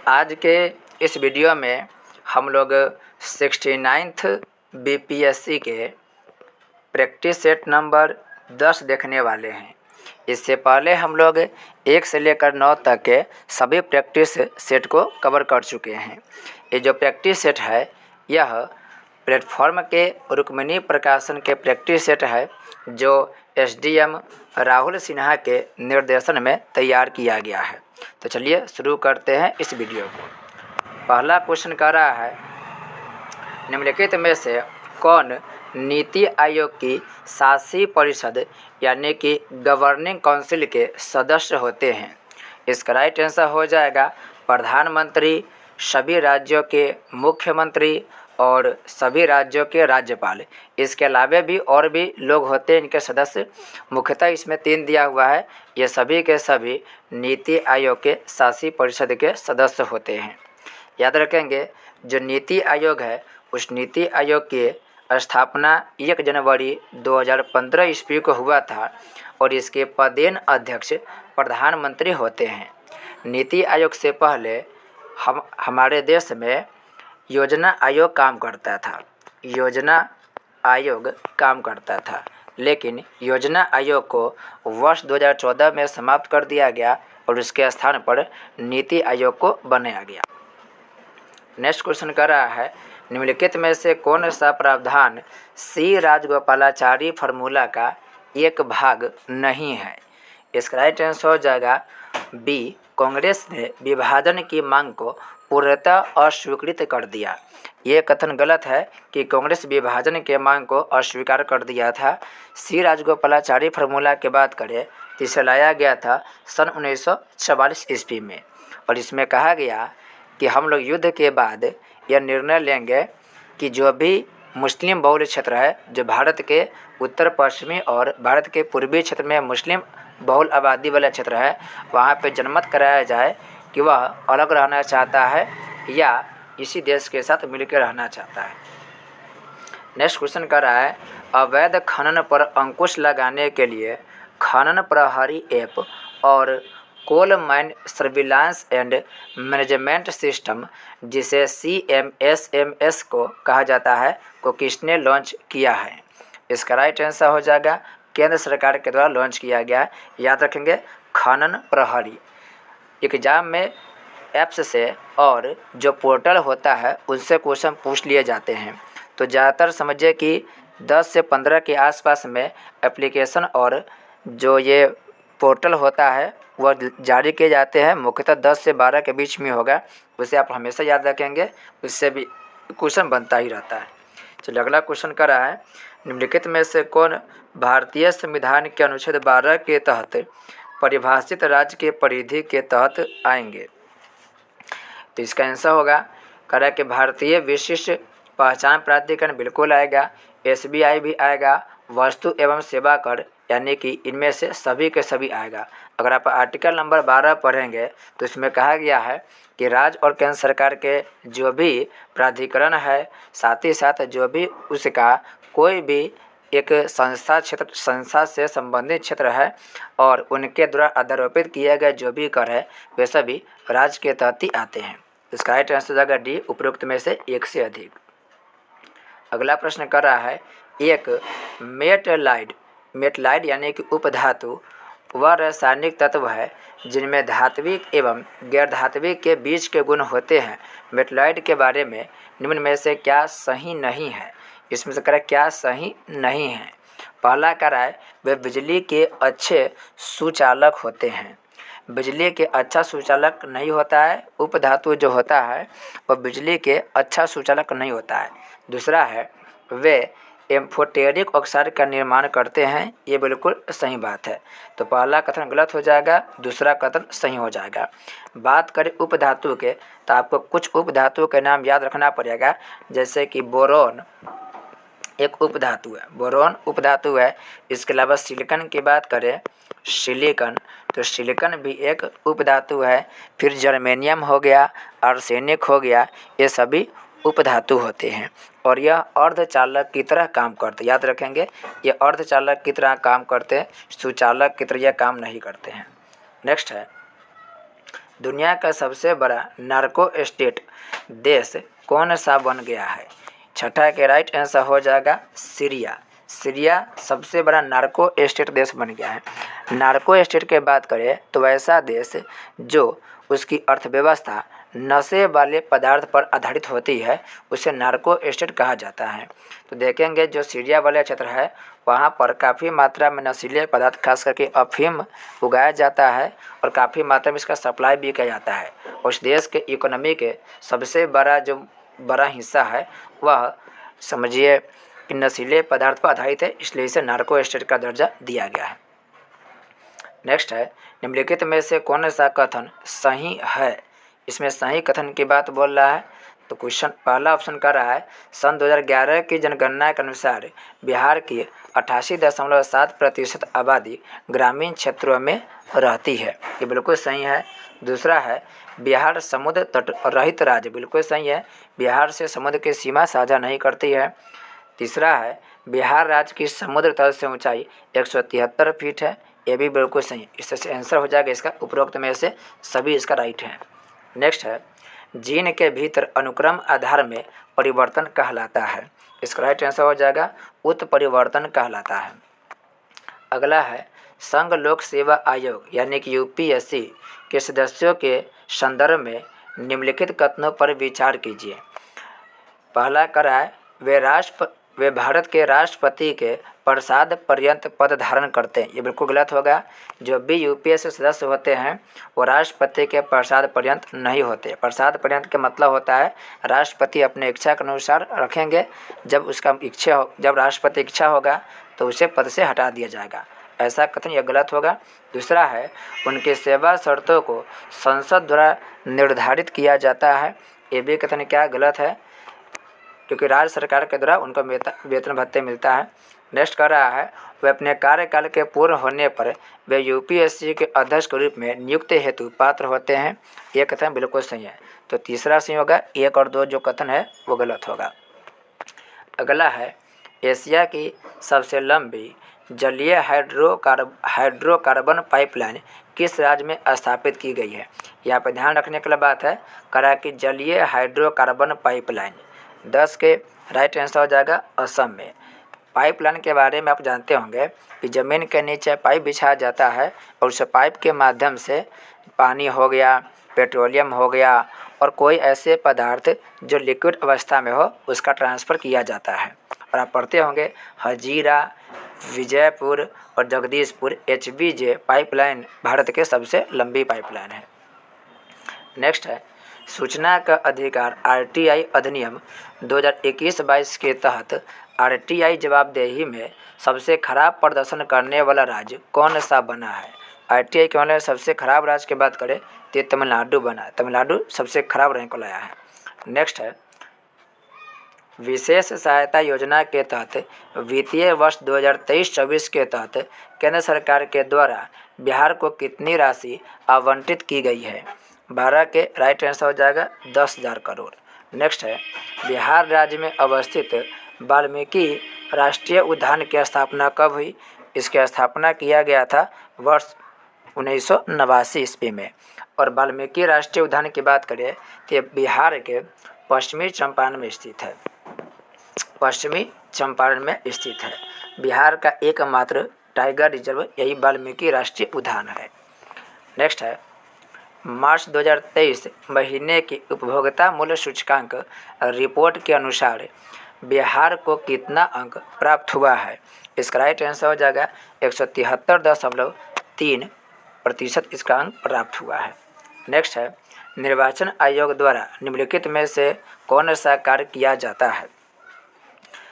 आज के इस वीडियो में हम लोग 69th बीपीएससी के प्रैक्टिस सेट नंबर 10 देखने वाले हैं। इससे पहले हम लोग 1 से लेकर 9 तक के सभी प्रैक्टिस सेट को कवर कर चुके हैं। ये जो प्रैक्टिस सेट है यह प्लेटफॉर्म के रुक्मिणी प्रकाशन के प्रैक्टिस सेट है, जो एसडीएम राहुल सिन्हा के निर्देशन में तैयार किया गया है। तो चलिए शुरू करते हैं इस वीडियो को। पहला क्वेश्चन कह रहा है, निम्नलिखित में से कौन नीति आयोग की शासी परिषद यानी कि गवर्निंग काउंसिल के सदस्य होते हैं? इसका राइट आंसर हो जाएगा प्रधानमंत्री, सभी राज्यों के मुख्यमंत्री और सभी राज्यों के राज्यपाल। इसके अलावा भी और भी लोग होते हैं इनके सदस्य, मुख्यतः इसमें 3 दिया हुआ है। ये सभी के सभी नीति आयोग के शासी परिषद के सदस्य होते हैं। याद रखेंगे, जो नीति आयोग है उस नीति आयोग की स्थापना 1 जनवरी 2015 ईस्वी को हुआ था और इसके पदेन अध्यक्ष प्रधानमंत्री होते हैं। नीति आयोग से पहले हमारे देश में योजना आयोग काम करता था, लेकिन योजना आयोग को वर्ष 2014 में समाप्त कर दिया गया और उसके स्थान पर नीति आयोग को बनाया गया। नेक्स्ट क्वेश्चन कर रहा है, निम्नलिखित में से कौन सा प्रावधान सी राजगोपालाचारी फार्मूला का एक भाग नहीं है? इसका राइट आंसर हो जाएगा बी, कांग्रेस ने विभाजन की मांग को पूर्णतः अस्वीकृत कर दिया। ये कथन गलत है कि कांग्रेस विभाजन के मांग को अस्वीकार कर दिया था। सी राजगोपालाचारी फार्मूला की बात करें तो इसे लाया गया था सन 1944 ईस्वी में और इसमें कहा गया कि हम लोग युद्ध के बाद यह निर्णय लेंगे कि जो भी मुस्लिम बहुल क्षेत्र है, जो भारत के उत्तर पश्चिमी और भारत के पूर्वी क्षेत्र में मुस्लिम बहुल आबादी वाला क्षेत्र है, वहाँ पे जनमत कराया जाए कि वह अलग रहना चाहता है या इसी देश के साथ मिलकर रहना चाहता है। नेक्स्ट क्वेश्चन कर रहा है, अवैध खनन पर अंकुश लगाने के लिए खनन प्रहरी ऐप और coal mine surveillance and management system, जिसे CMSMS को कहा जाता है, को किसने लॉन्च किया है? इसका राइट आंसर हो जाएगा केंद्र सरकार के द्वारा लॉन्च किया गया। याद रखेंगे, खनन प्रहरी एग्जाम में ऐप्स से और जो पोर्टल होता है उनसे क्वेश्चन पूछ लिए जाते हैं। तो ज़्यादातर समझिए कि 10 से 15 के आसपास में एप्लीकेशन और जो ये पोर्टल होता है वह जारी किए जाते हैं। मुख्यतः 10 से 12 के बीच में होगा, उसे आप हमेशा याद रखेंगे, उससे भी क्वेश्चन बनता ही रहता है। चलिए अगला क्वेश्चन कर रहा है, निम्नलिखित में से कौन भारतीय संविधान के अनुच्छेद 12 के तहत परिभाषित राज्य के परिधि के तहत आएंगे? तो इसका आंसर होगा करा कि भारतीय विशिष्ट पहचान प्राधिकरण बिल्कुल आएगा, SBI भी आएगा, वस्तु एवं सेवा कर यानी कि इनमें से सभी के सभी आएगा। अगर आप आर्टिकल नंबर 12 पढ़ेंगे तो इसमें कहा गया है कि राज्य और केंद्र सरकार के जो भी प्राधिकरण है, साथ ही साथ जो भी उसका कोई भी एक संस्था से संबंधित क्षेत्र है और उनके द्वारा अध्यारोपित किए गए जो भी कर है वे सभी राज्य के तहत ही आते हैं। इसका राइट आंसर जाएगा डी, उपरोक्त में से एक से अधिक। अगला प्रश्न कर रहा है, एक मेटलाइड यानी कि उपधातु वह रासायनिक तत्व है जिनमें धात्विक एवं गैर धात्विक के बीच के गुण होते हैं। मेटलाइड के बारे में निम्न में से क्या सही नहीं है? इसमें से करें क्या सही नहीं है। पहला कह रहा है, वे बिजली के अच्छे सुचालक होते हैं। बिजली के अच्छा सुचालक नहीं होता है, उपधातु जो होता है वह बिजली के अच्छा सुचालक नहीं होता है। दूसरा है, वे एम्फोटेरिक ऑक्साइड का निर्माण करते हैं। ये बिल्कुल सही बात है। तो पहला कथन गलत हो जाएगा, दूसरा कथन सही हो जाएगा। बात करें उपधातु के तो आपको कुछ उपधातु के नाम याद रखना पड़ेगा, जैसे कि बोरोन एक उपधातु है, बोरोन उपधातु है। इसके अलावा सिलिकॉन की बात करें, सिलिकॉन, तो सिलिकॉन भी एक उपधातु है। फिर जर्मेनियम हो गया, आर्सेनिक हो गया, ये सभी उपधातु होते हैं और यह अर्धचालक की तरह काम करते हैं। याद रखेंगे, ये अर्धचालक की तरह काम करते हैं, सुचालक की तरह यह काम नहीं करते हैं। नेक्स्ट है, दुनिया का सबसे बड़ा नार्को स्टेट देश कौन सा बन गया है? छठा के राइट आंसर हो जाएगा सीरिया। सीरिया सबसे बड़ा नार्को स्टेट देश बन गया है। नार्को स्टेट की बात करें तो वैसा देश जो उसकी अर्थव्यवस्था नशे वाले पदार्थ पर आधारित होती है उसे नार्को स्टेट कहा जाता है। तो देखेंगे जो सीरिया वाला क्षेत्र है वहाँ पर काफ़ी मात्रा में नशीले पदार्थ खास करके अफीम उगाया जाता है और काफ़ी मात्रा में इसका सप्लाई भी किया जाता है। उस देश के इकोनॉमी के सबसे बड़ा हिस्सा है वह समझिए कि नशीले पदार्थ पर आधारित है, इसलिए इसे नार्को स्टेट का दर्जा दिया गया है। नेक्स्ट है, निम्नलिखित में से कौन सा कथन सही है? इसमें सही कथन की बात बोल रहा है। तो क्वेश्चन पहला ऑप्शन कर रहा है सन 2011 की जनगणना के अनुसार बिहार की 88.7% आबादी ग्रामीण क्षेत्रों में रहती है, ये बिल्कुल सही है। दूसरा है बिहार समुद्र तट रहित राज्य, बिल्कुल सही है, बिहार से समुद्र की सीमा साझा नहीं करती है। तीसरा है बिहार राज्य की समुद्र तल से ऊंचाई 173 फीट है, ये भी बिल्कुल सही है। इससे आंसर हो जाएगा इसका उपरोक्त में से सभी इसका राइट है। नेक्स्ट है जीन के भीतर अनुक्रम आधार में परिवर्तन कहलाता है, इसका राइट आंसर हो जाएगा उत्परिवर्तन कहलाता है। अगला है संघ लोक सेवा आयोग यानी कि यूपीएससी के सदस्यों के संदर्भ में निम्नलिखित कथनों पर विचार कीजिए। पहला करा है वे भारत के राष्ट्रपति के प्रसाद पर्यंत पद धारण करते हैं, ये बिल्कुल गलत होगा। जो भी यूपीएससी सदस्य होते हैं वो राष्ट्रपति के प्रसाद पर्यंत नहीं होते। प्रसाद पर्यंत का मतलब होता है राष्ट्रपति अपने इच्छा के अनुसार रखेंगे, जब राष्ट्रपति इच्छा होगा तो उसे पद से हटा दिया जाएगा, ऐसा कथन यह गलत होगा। दूसरा है उनकी सेवा शर्तों को संसद द्वारा निर्धारित किया जाता है, ये भी कथन क्या गलत है, क्योंकि राज्य सरकार के द्वारा उनको वेतन भत्ते मिलता है। नेक्स्ट कर रहा है वे अपने कार्यकाल के पूर्ण होने पर वे यूपीएससी के अध्यक्ष के रूप में नियुक्ति हेतु पात्र होते हैं, ये कथन बिल्कुल सही है। तो तीसरा सही होगा, 1 और 2 जो कथन है वो गलत होगा। अगला है एशिया की सबसे लंबी जलीय हाइड्रोकार्बन पाइपलाइन किस राज्य में स्थापित की गई है? यहाँ पर ध्यान रखने के लिए बात है करा कि जलीय हाइड्रोकार्बन पाइपलाइन 10 के राइट आंसर हो जाएगा असम में। पाइपलाइन के बारे में आप जानते होंगे कि ज़मीन के नीचे पाइप बिछाया जाता है और उस पाइप के माध्यम से पानी हो गया, पेट्रोलियम हो गया और कोई ऐसे पदार्थ जो लिक्विड अवस्था में हो उसका ट्रांसफ़र किया जाता है। और आप पढ़ते होंगे हजीरा, विजयपुर और जगदीशपुर HBJ पाइपलाइन भारत के सबसे लंबी पाइपलाइन है। नेक्स्ट है सूचना का अधिकार RTI अधिनियम 2021-22 के तहत RTI जवाबदेही में सबसे खराब प्रदर्शन करने वाला राज्य कौन सा बना है? RTI के वाले सबसे खराब राज्य की बात करें तो तमिलनाडु बना है, तमिलनाडु सबसे खराब रैंक को लाया है। नेक्स्ट है विशेष सहायता योजना के तहत वित्तीय वर्ष 2023-24 के तहत केंद्र सरकार के द्वारा बिहार को कितनी राशि आवंटित की गई है? 12 के राइट आंसर हो जाएगा 10,000 करोड़। नेक्स्ट है बिहार राज्य में अवस्थित वाल्मीकि राष्ट्रीय उद्यान की स्थापना कब हुई? इसकी स्थापना किया गया था वर्ष 1989 ईस्वी में। और वाल्मीकि राष्ट्रीय उद्यान की बात करें तो ये बिहार के पश्चिमी चंपारण में स्थित है, पश्चिमी चंपारण में स्थित है। बिहार का एकमात्र टाइगर रिजर्व यही वाल्मीकि राष्ट्रीय उद्यान है। नेक्स्ट है मार्च 2023 महीने की उपभोक्ता मूल्य सूचकांक रिपोर्ट के अनुसार बिहार को कितना अंक प्राप्त हुआ है? इसका राइट आंसर हो जाएगा 173.3% इसका अंक प्राप्त हुआ है। नेक्स्ट है निर्वाचन आयोग द्वारा निम्नलिखित में से कौन सा कार्य किया जाता है?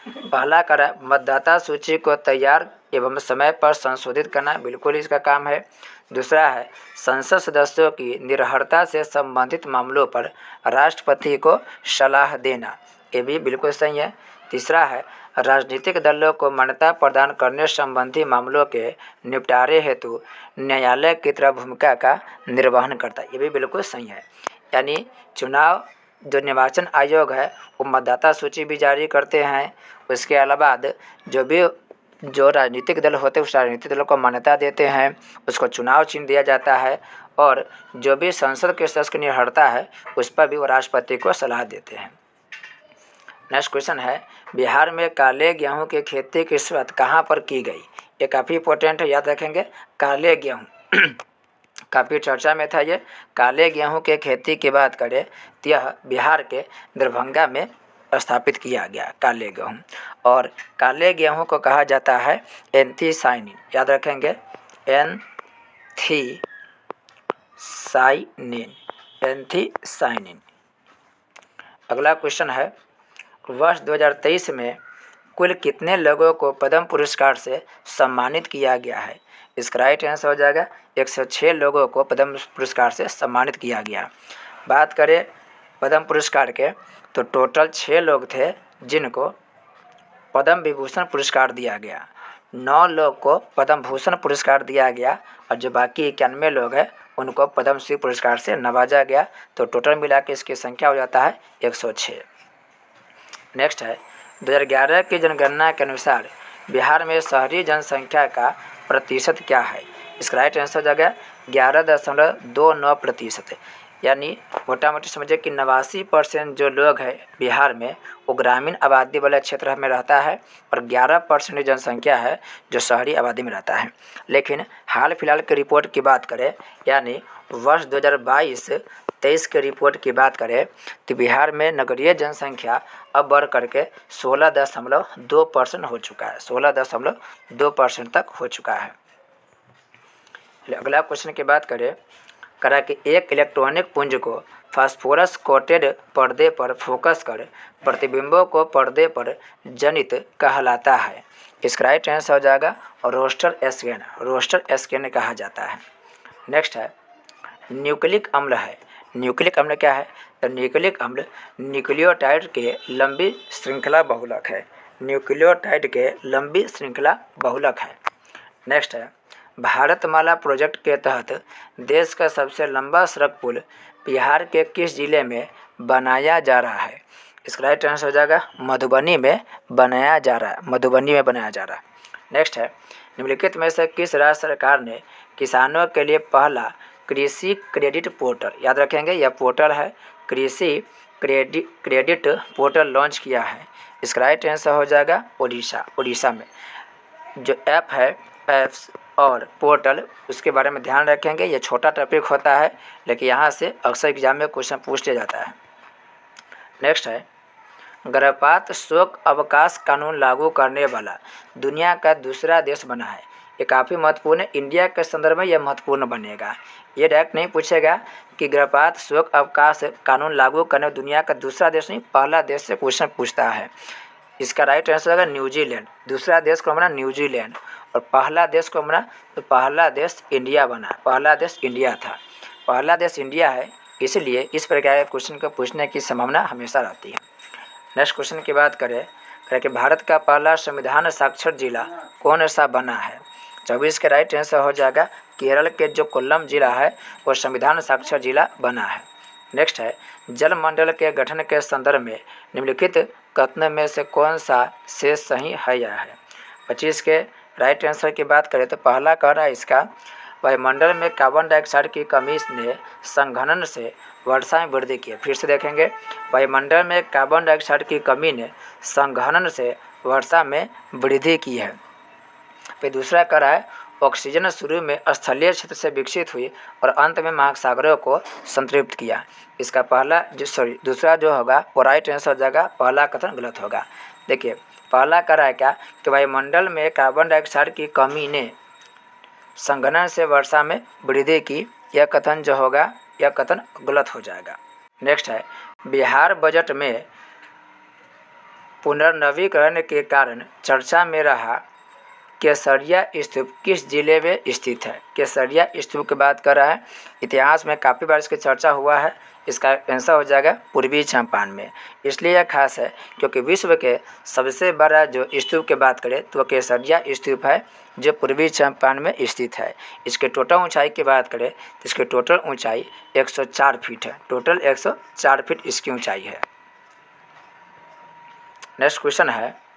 पहला कार्य मतदाता सूची को तैयार एवं समय पर संशोधित करना, बिल्कुल इसका काम है। दूसरा है संसद सदस्यों की निर्भरता से संबंधित मामलों पर राष्ट्रपति को सलाह देना, ये भी बिल्कुल सही है। तीसरा है राजनीतिक दलों को मान्यता प्रदान करने संबंधी मामलों के निपटारे हेतु न्यायालय की तरह भूमिका का निर्वहन करता है, ये भी बिल्कुल सही है। यानी चुनाव जो निर्वाचन आयोग है वो मतदाता सूची भी जारी करते हैं, उसके अलावा जो राजनीतिक दल होते हैं उस राजनीतिक दलों को मान्यता देते हैं, उसको चुनाव चिन्ह दिया जाता है और जो भी संसद के सदस्य की निर्भरता है उस पर भी वो राष्ट्रपति को सलाह देते हैं। नेक्स्ट क्वेश्चन है, बिहार में काले गेहूं की खेती की शुरुआत कहाँ पर की गई? ये काफ़ी इंपॉर्टेंट है, याद रखेंगे। काले गेहूं काफ़ी चर्चा में था ये। काले गेहूं के खेती की बात करें तो यह बिहार के दरभंगा में स्थापित किया गया काले गेहूं। और काले गेहूं को कहा जाता है एंथीसाइनिन, याद रखेंगे, एंथीसाइनिन। अगला क्वेश्चन है, वर्ष 2023 में कुल कितने लोगों को पद्म पुरस्कार से सम्मानित किया गया है? इसका राइट आंसर हो जाएगा 106 लोगों को पद्म पुरस्कार से सम्मानित किया गया। बात करें पद्म पुरस्कार के तो टोटल 6 लोग थे जिनको पद्म विभूषण पुरस्कार दिया गया, 9 लोग को पद्म भूषण पुरस्कार दिया गया और जो बाकी 91 लोग हैं उनको पद्म श्री पुरस्कार से नवाजा गया। तो टोटल मिला के इसकी संख्या हो जाता है 106। नेक्स्ट है, 2011 की जनगणना के अनुसार बिहार में शहरी जनसंख्या का प्रतिशत क्या है? इसका राइट आंसर हो जाएगा 11.29%। यानी मोटा मोटी समझिए कि 89% जो लोग हैं बिहार में वो ग्रामीण आबादी वाले क्षेत्र में रहता है और 11% जनसंख्या है जो शहरी आबादी में रहता है। लेकिन हाल फिलहाल की रिपोर्ट की बात करें, यानी वर्ष 2022-23 के रिपोर्ट की बात करें तो बिहार में नगरीय जनसंख्या अब बढ़ करके 16.2% हो चुका है, 16.2% तक हो चुका है। अगला क्वेश्चन की बात करें कि एक इलेक्ट्रॉनिक पुंज को फास्फोरस कोटेड पर्दे पर फोकस कर प्रतिबिंबों को पर्दे पर जनित कहलाता है। इसका राइट आंसर हो जाएगा रोस्टर स्कैन कहा जाता है। नेक्स्ट है, न्यूक्लिक अम्ल है। न्यूक्लिक अम्ल क्या है? तो न्यूक्लिक अम्ल न्यूक्लियोटाइड के लंबी श्रृंखला बहुलक है, न्यूक्लियोटाइड के लंबी श्रृंखला बहुलक है। नेक्स्ट है, भारतमाला प्रोजेक्ट के तहत देश का सबसे लंबा सड़क पुल बिहार के किस जिले में बनाया जा रहा है? इसका राइट आंसर हो जाएगा मधुबनी में बनाया जा रहा है। नेक्स्ट है, निम्नलिखित में से किस राज्य सरकार ने किसानों के लिए पहला कृषि क्रेडिट पोर्टल, याद रखेंगे यह पोर्टल है कृषि क्रेडिट पोर्टल लॉन्च किया है? इसका राइट आंसर हो जाएगा उड़ीसा में। जो ऐप है, ऐप्स और पोर्टल, उसके बारे में ध्यान रखेंगे। ये छोटा टॉपिक होता है लेकिन यहाँ से अक्सर एग्जाम में क्वेश्चन पूछ लिया जाता है। नेक्स्ट है, गर्भपात शोक अवकाश कानून लागू करने वाला दुनिया का दूसरा देश बना है। ये काफ़ी महत्वपूर्ण है, इंडिया के संदर्भ में यह महत्वपूर्ण बनेगा। ये डायरेक्ट नहीं पूछेगा कि गर्भपात शोक अवकाश कानून लागू करने दुनिया का दूसरा देश नहीं, पहला देश से क्वेश्चन पूछता है। इसका राइट आंसर होगा न्यूजीलैंड। दूसरा देश को बना न्यूजीलैंड और पहला देश को बना तो पहला देश इंडिया बना। पहला देश इंडिया था, पहला देश इंडिया है, इसलिए इस प्रकार के क्वेश्चन को पूछने की संभावना हमेशा रहती है। नेक्स्ट क्वेश्चन की बात करें कि भारत का पहला संविधान साक्षर जिला कौन सा बना है? 24 का राइट आंसर हो जाएगा केरल के जो कोल्लम जिला है वो संविधान साक्षर जिला बना है। नेक्स्ट है, जल मंडल के गठन के संदर्भ में निम्नलिखित कथन में से कौन सा शेष सही है या है? 25 के राइट आंसर की बात करें तो पहला कह रहा है इसका, वायुमंडल में कार्बन डाइऑक्साइड की कमी ने संघनन से वर्षा में वृद्धि की है। फिर से देखेंगे, वायुमंडल में कार्बन डाइऑक्साइड की कमी ने संघनन से वर्षा में वृद्धि की है। फिर दूसरा कह रहा है, ऑक्सीजन शुरू में स्थलीय क्षेत्र से विकसित हुई और अंत में महासागरों को संतृप्त किया। इसका दूसरा जो होगा वो राइट आंसर हो जाएगा, पहला कथन गलत होगा। देखिए, पहला कह रहा है क्या कि वायुमंडल में कार्बन डाइऑक्साइड की कमी ने संघनन से वर्षा में वृद्धि की, यह कथन जो होगा यह कथन गलत हो जाएगा। नेक्स्ट है, बिहार बजट में पुनर्नवीकरण के कारण चर्चा में रहा केसरिया स्तूप किस जिले में स्थित है? केसरिया स्तूप की बात कर रहा है, इतिहास में काफ़ी बार इसकी चर्चा हुआ है। इसका आंसर हो जाएगा पूर्वी चंपारण में। इसलिए यह खास है क्योंकि विश्व के सबसे बड़ा जो स्तूप की बात करें तो केसरिया स्तूप है जो पूर्वी चंपारण में स्थित है। इसके टोटल ऊंचाई की बात करें तो इसकी टोटल ऊंचाई 104 फीट है, टोटल 104 फीट इसकी ऊंचाई है। नेक्स्ट क्वेश्चन है,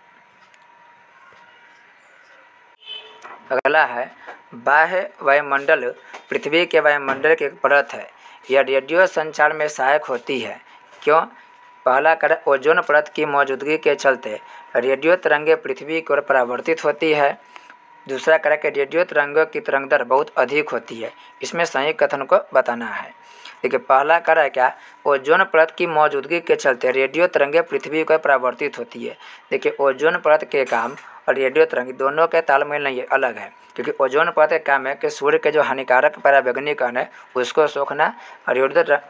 अगला है, बाह्य वायुमंडल पृथ्वी के वायुमंडल की एक परत है। यह रेडियो संचार में सहायक होती है। क्यों? पहला करें, ओजोन परत की मौजूदगी के चलते रेडियो तरंगें पृथ्वी की ओर परावर्तित होती है। दूसरा करें कि रेडियो तरंगों की तरंग दर बहुत अधिक होती है। इसमें सही कथन को बताना है। देखिए, पहला करें क्या, ओजोन परत की मौजूदगी के चलते रेडियो तरंगें पृथ्वी को परावर्तित होती है। देखिए, ओजोन परत के काम और रेडियो तरंग दोनों के तालमेल नहीं है, अलग है। क्योंकि ओजोन परत का काम है कि सूर्य के जो हानिकारक पराबैंगनी कण है उसको सोखना, और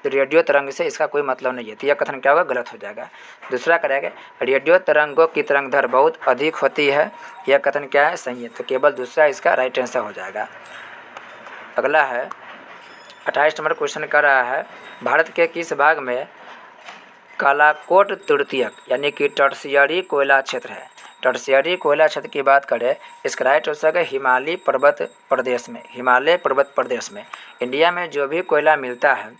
रेडियो तरंग से इसका कोई मतलब नहीं है। तो यह कथन क्या होगा, गलत हो जाएगा। दूसरा करेंगे, रेडियो तरंगों की तरंग दर बहुत अधिक होती है। यह कथन क्या है, सही है। तो केवल दूसरा इसका राइट आंसर हो जाएगा। अगला है 28 नंबर क्वेश्चन कर रहा है, भारत के किस भाग में कालाकोट तृतीयक यानी कि टर्शियरी कोयला क्षेत्र है? टर्शियरी कोयला क्षेत्र की बात करें, इसका राइट आंसर है हिमालय पर्वत प्रदेश में। हिमालय पर्वत प्रदेश में इंडिया में जो भी कोयला मिलता है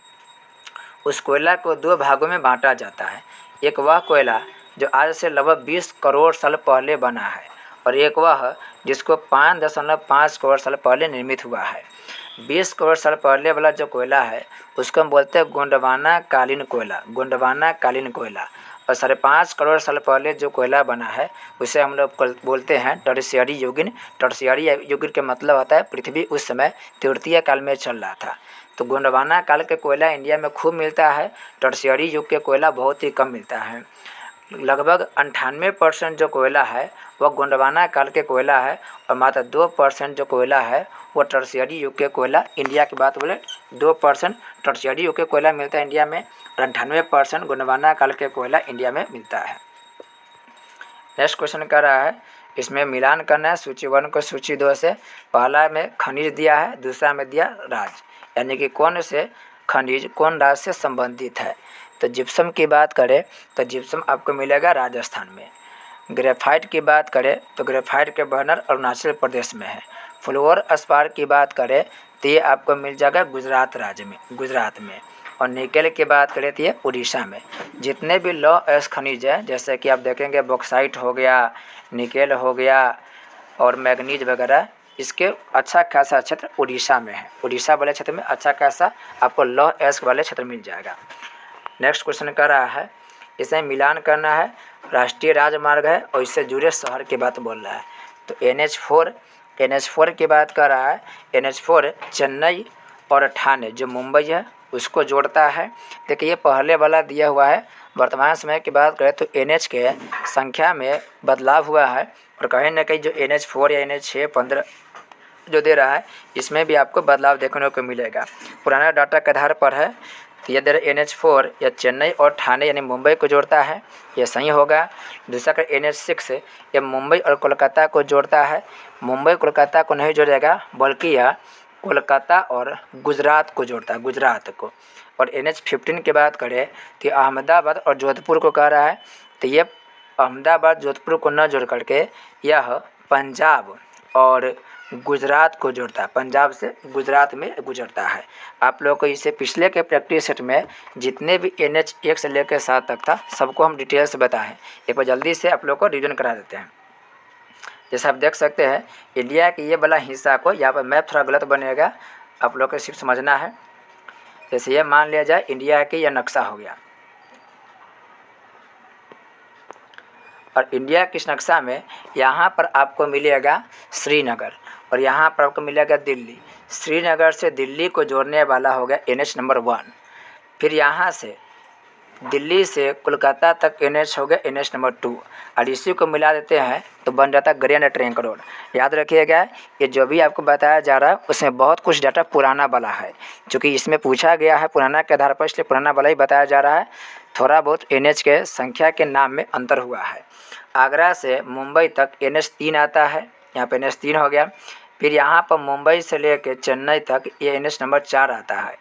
उस कोयला को दो भागों में बांटा जाता है। एक वह कोयला जो आज से लगभग 20 करोड़ साल पहले बना है, और एक वह जिसको 5.5 करोड़ साल पहले निर्मित हुआ है। 20 करोड़ साल पहले वाला जो कोयला है उसको हम बोलते हैं गोंडवाना कालीन कोयला, गोंडवाना कालीन कोयला। और 5.5 करोड़ साल पहले जो कोयला बना है उसे हम लोग बोलते हैं टर्शियरी युगीन। टर्शियरी युगीन का मतलब होता है पृथ्वी उस समय तृतीय काल में चल रहा था। तो गोंडवाना काल के कोयला इंडिया में खूब मिलता है, टर्शियरी युग के कोयला बहुत ही कम मिलता है। लगभग 98% जो कोयला है वह गोंडवाना काल के कोयला है, और मात्र 2% जो कोयला है वो टर्शियरी युग के कोयला। इंडिया की बात बोले 2% टर्शियरी युग के कोयला मिलता है इंडिया में, और 98% गोंडवाना काल के कोयला इंडिया में मिलता है। नेक्स्ट क्वेश्चन कर रहा है, इसमें मिलान करना है सूची 1 को सूची 2 से। पहला में खनिज दिया है, दूसरा में दिया राज, यानी कि कौन से खनिज कौन राज्य से संबंधित है। तो जिप्सम की बात करें तो जिप्सम आपको मिलेगा राजस्थान में। ग्रेफाइट की बात करें तो ग्रेफाइट के बर्नर अरुणाचल प्रदेश में है। फ्लोर अस्पार की बात करें तो ये आपको मिल जाएगा गुजरात राज्य में, गुजरात में। और निकेल की बात करें तो ये उड़ीसा में। जितने भी लौह अयस्क खनिज हैं, जैसे कि आप देखेंगे बॉक्साइट हो गया, निकेल हो गया और मैग्नीज वगैरह, इसके अच्छा खासा क्षेत्र उड़ीसा में है। उड़ीसा वाले क्षेत्र में अच्छा खासा आपको लौह अयस्क वाले क्षेत्र मिल जाएगा। नेक्स्ट क्वेश्चन कर रहा है, इसे मिलान करना है, राष्ट्रीय राजमार्ग है और इससे जुड़े शहर की बात बोल रहा है। तो NH4 की बात कर रहा है। NH4 चेन्नई और ठाणे जो मुंबई है उसको जोड़ता है। देखिए, ये पहले वाला दिया हुआ है। वर्तमान समय की बात करें तो NH के संख्या में बदलाव हुआ है, और कहीं ना कहीं जो NH4 या NH6 15 जो दे रहा है इसमें भी आपको बदलाव देखने को मिलेगा। पुराना डाटा के आधार पर है। तो ये दे रहा NH4 या चेन्नई और ठाणे यानी मुंबई को जोड़ता है, ये सही होगा। दूसरा का NH6 ये मुंबई और कोलकाता को जोड़ता है। मुंबई कोलकाता को नहीं जोड़ेगा, बल्कि यह कोलकाता और गुजरात को जोड़ता है, गुजरात को। और NH15 की बात करें तो अहमदाबाद और जोधपुर को कह रहा है। तो ये अहमदाबाद जोधपुर को न जोड़ करके यह पंजाब और गुजरात को जोड़ता है, पंजाब से गुजरात में गुजरता है। आप लोगों को इसे पिछले के प्रैक्टिस सेट में जितने भी NH1 से लेकर 7 तक था सबको हम डिटेल से बताएं। एक बार जल्दी से आप लोगों को रिवीजन करा देते हैं। जैसे आप देख सकते हैं इंडिया के ये वाला हिस्सा को, यहाँ पर मैप थोड़ा गलत बनेगा, आप लोग को सिर्फ समझना है। जैसे ये मान लिया जाए इंडिया के यह नक्शा हो गया, और इंडिया के इस नक्शा में यहाँ पर आपको मिलेगा श्रीनगर, और यहाँ पर आपको मिलेगा दिल्ली। श्रीनगर से दिल्ली को जोड़ने वाला हो गया NH नंबर 1। फिर यहाँ से दिल्ली से कोलकाता तक NH हो गया NH नंबर 2, और इसी को मिला देते हैं तो बन जाता है ग्रैंड ट्रंक रोड। याद रखिएगा, ये जो भी आपको बताया जा रहा है उसमें बहुत कुछ डाटा पुराना वाला है, क्योंकि इसमें पूछा गया है पुराना के आधार पर, इसलिए पुराना वाला ही बताया जा रहा है। थोड़ा बहुत NH के संख्या के नाम में अंतर हुआ है। आगरा से मुंबई तक NH3 आता है, यहाँ पे NH3 हो गया। फिर यहाँ पर मुंबई से लेकर चेन्नई तक ये NH नंबर 4 आता है।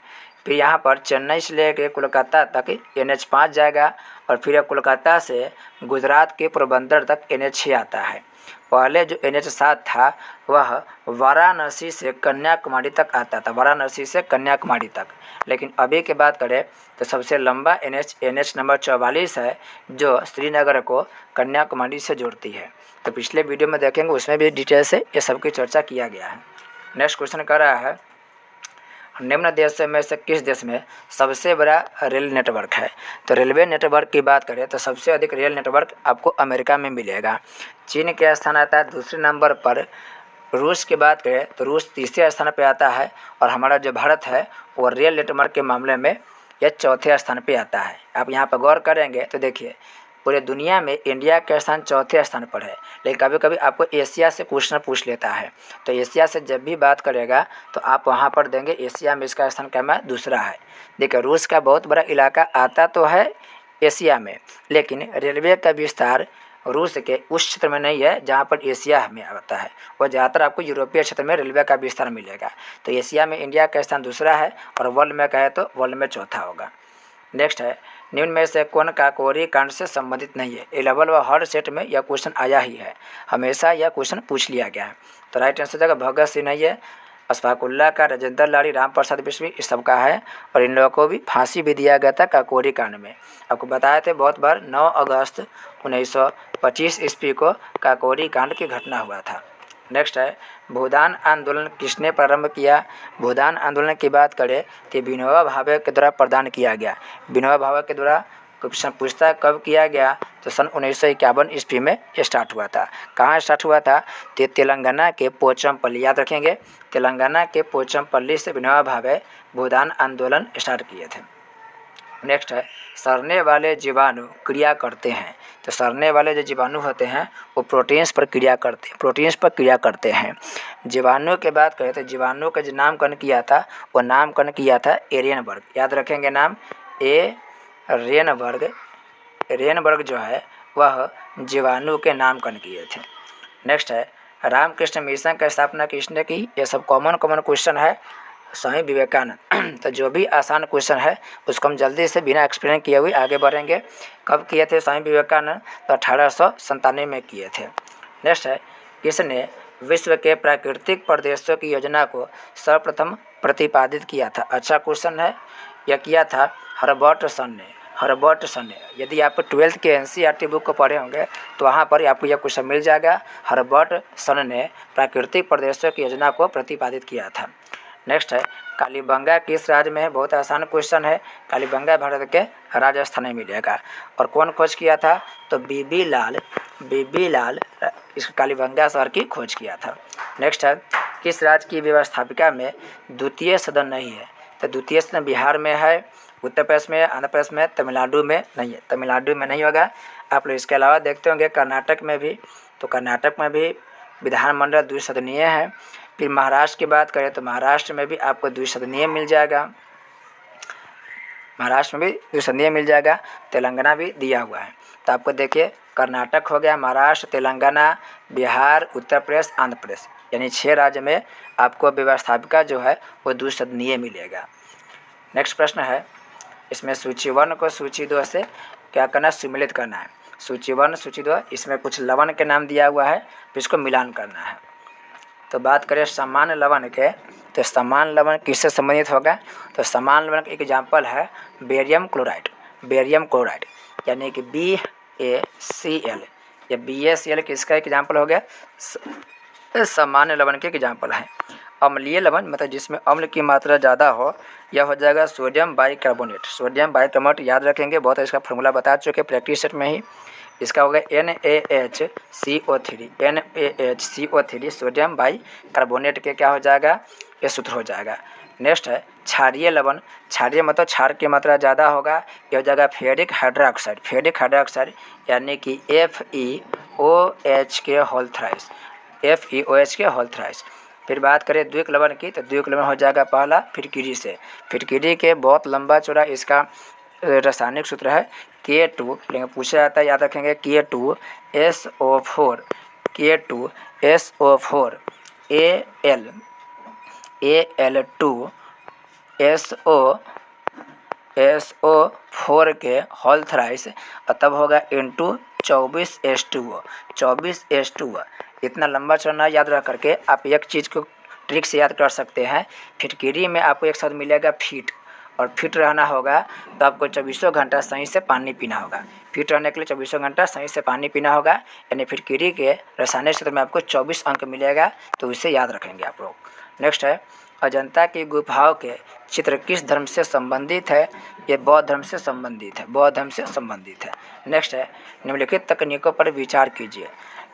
फिर यहाँ पर चेन्नई से लेकर कोलकाता तक NH5 जाएगा, और फिर कोलकाता से गुजरात के पोरबंदर तक NH6 आता है। पहले जो NH7 था वह वाराणसी से कन्याकुमारी तक आता था, वाराणसी से कन्याकुमारी तक। लेकिन अभी की बात करें तो सबसे लंबा NH नंबर 44 है, जो श्रीनगर को कन्याकुमारी से जोड़ती है। तो पिछले वीडियो में देखेंगे, उसमें भी डिटेल से ये सब की चर्चा किया गया है। नेक्स्ट क्वेश्चन कर रहा है, निम्न देशों में से किस देश में सबसे बड़ा रेल नेटवर्क है? तो रेलवे नेटवर्क की बात करें तो सबसे अधिक रेल नेटवर्क आपको अमेरिका में मिलेगा। चीन के स्थान आता है दूसरे नंबर पर। रूस की बात करें तो रूस तीसरे स्थान पर आता है, और हमारा जो भारत है वो रेल नेटवर्क के मामले में यह चौथे स्थान पर आता है। आप यहाँ पर गौर करेंगे तो देखिए पूरे दुनिया में इंडिया का स्थान चौथे स्थान पर है, लेकिन कभी कभी आपको एशिया से क्वेश्चन पूछ लेता है, तो एशिया से जब भी बात करेगा तो आप वहाँ पर देंगे एशिया में इसका स्थान क्या है, दूसरा है। देखिए रूस का बहुत बड़ा इलाका आता तो है एशिया में, लेकिन रेलवे का विस्तार रूस के उस क्षेत्र में नहीं है जहाँ पर एशिया में आता है, वो ज़्यादातर आपको यूरोपीय क्षेत्र में रेलवे का विस्तार मिलेगा। तो एशिया में इंडिया का स्थान दूसरा है, और वर्ल्ड में कहे तो वर्ल्ड में चौथा होगा। नेक्स्ट है, निम्न में से कौन काकोरी कांड से संबंधित नहीं है? ए लेवल व हर सेट में यह क्वेश्चन आया ही है, हमेशा यह क्वेश्चन पूछ लिया गया है। तो राइट आंसर जगह भगत सिंह नहीं है, अशफाकुल्ला का, राजेंद्र लाड़ी, राम प्रसाद बिस्मिल, इस सब का है। और इन लोगों को भी फांसी भी दिया गया था काकोरी कांड में। आपको बताए थे बहुत बार 9 अगस्त 1925 ईस्वी को काकोरी कांड की घटना हुआ था। नेक्स्ट है, भूदान आंदोलन किसने प्रारंभ किया? भूदान आंदोलन की बात करें तो विनोबा भावे के द्वारा प्रदान किया गया। विनोबा भावे के द्वारा क्वेश्चन पूछता है कब किया गया, तो सन 1951 ईस्वी में स्टार्ट हुआ था। कहाँ स्टार्ट हुआ था? तो तेलंगाना के पोचमपल्ली, याद रखेंगे, तेलंगाना के पोचमपल्ली से विनोबा भावे भूदान आंदोलन स्टार्ट किए थे। नेक्स्ट है, सड़ने वाले जीवाणु क्रिया करते हैं। तो सड़ने वाले जो जीवाणु होते हैं वो प्रोटीन्स पर क्रिया करते हैं। जीवाणु की बात करें तो जीवाणु का जो नामकरण किया था वो नामकरण किया था एरेनबर्ग, याद रखेंगे नाम, रेनबर्ग जो है वह जीवाणु के नामकरण किए थे। नेक्स्ट है, रामकृष्ण मिशन की स्थापना किसने की? ये सब कॉमन क्वेश्चन है, स्वामी विवेकानंद। तो जो भी आसान क्वेश्चन है उसको हम जल्दी से बिना एक्सप्लेन किए हुए आगे बढ़ेंगे। कब किए थे स्वामी विवेकानंद? तो 1897 में किए थे। नेक्स्ट है, किसने विश्व के प्राकृतिक प्रदेशों की योजना को सर्वप्रथम प्रतिपादित किया था? अच्छा क्वेश्चन है, यह किया था हर्बर्ट सन ने। यदि आप 12th के NCERT बुक को पढ़े होंगे तो वहाँ पर आपको यह क्वेश्चन मिल जाएगा। हर्बर्ट सन ने प्राकृतिक प्रदेशों की योजना को प्रतिपादित किया था। नेक्स्ट है, कालीबंगा किस राज्य में है? बहुत आसान क्वेश्चन है, कालीबंगा भारत के राजस्थान में मिलेगा। और कौन खोज किया था? तो बीबी लाल इस कालीबंगा शहर की खोज किया था। नेक्स्ट है, किस राज्य की व्यवस्थापिका में द्वितीय सदन नहीं है? तो द्वितीय सदन बिहार में है, उत्तर प्रदेश में, आंध्र प्रदेश में, तमिलनाडु में नहीं है, तमिलनाडु में नहीं होगा। आप लोग इसके अलावा देखते होंगे कर्नाटक में भी, तो कर्नाटक में भी विधानमंडल द्विसदनीय है। फिर महाराष्ट्र की बात करें तो महाराष्ट्र में भी आपको द्विसदनीय मिल जाएगा, तेलंगाना भी दिया हुआ है। तो आपको देखिए कर्नाटक हो गया, महाराष्ट्र, तेलंगाना, बिहार, उत्तर प्रदेश, आंध्र प्रदेश, यानी 6 राज्य में आपको व्यवस्थापिका जो है वो द्विसदनीय मिलेगा। नेक्स्ट प्रश्न है, इसमें सूची 1 को सूची 2 से क्या करना, सम्मिलित करना है। सूची 1 सूची 2, इसमें कुछ लवण के नाम दिया हुआ है, फिर इसको मिलान करना है। तो बात करें समान लवण के, तो समान लवण किससे संबंधित होगा? तो समान लवण का एग्जाम्पल है बेरियम क्लोराइड, यानी कि BaCl। या BaCl किसका एग्जाम्पल हो गया? सामान्य लवण के एग्जाम्पल है। अम्लीय लवण मतलब जिसमें अम्ल की मात्रा ज़्यादा हो, यह हो जाएगा सोडियम बाइकार्बोनेट, याद रखेंगे, बहुत इसका फॉर्मूला बता चुके प्रैक्टिस सेट में ही। इसका होगा NaHCO3 सोडियम बाइकार्बोनेट के क्या हो जाएगा, ये सूत्र हो जाएगा। नेक्स्ट है क्षारीय लवण, क्षारीय मतलब क्षार की मात्रा ज़्यादा होगा, ये हो जाएगा फेरिक हाइड्रोक्साइड, यानी कि FeOH के होल थ्राइस। फिर बात करें द्विक लवण की, तो द्विक लवण हो जाएगा पहला फिरकीरी के बहुत लंबा चौड़ा इसका रासायनिक सूत्र है K2, लेकिन पूछा जाता है, याद रखेंगे K2SO4 Al2SO4 के होल थ्राइस, और तब होगा इंटू 24H2O। इतना लंबा चौड़ा याद रख करके आप एक चीज़ को ट्रिक से याद कर सकते हैं। फिटकिरी में आपको एक साथ मिलेगा फिट, और फिट रहना होगा तो आपको 24 घंटा सही से पानी पीना होगा। फिट रहने के लिए 24 घंटा सही से पानी पीना होगा, यानी फिटकिरी के रासायनिक सूत्र में आपको 24 अंक मिलेगा, तो इसे याद रखेंगे आप लोग। नेक्स्ट है अजंता की गुफाओं के चित्र किस धर्म से संबंधित है? ये बौद्ध धर्म से संबंधित है, बौद्ध धर्म से संबंधित है। नेक्स्ट है, निम्नलिखित तकनीकों पर विचार कीजिए।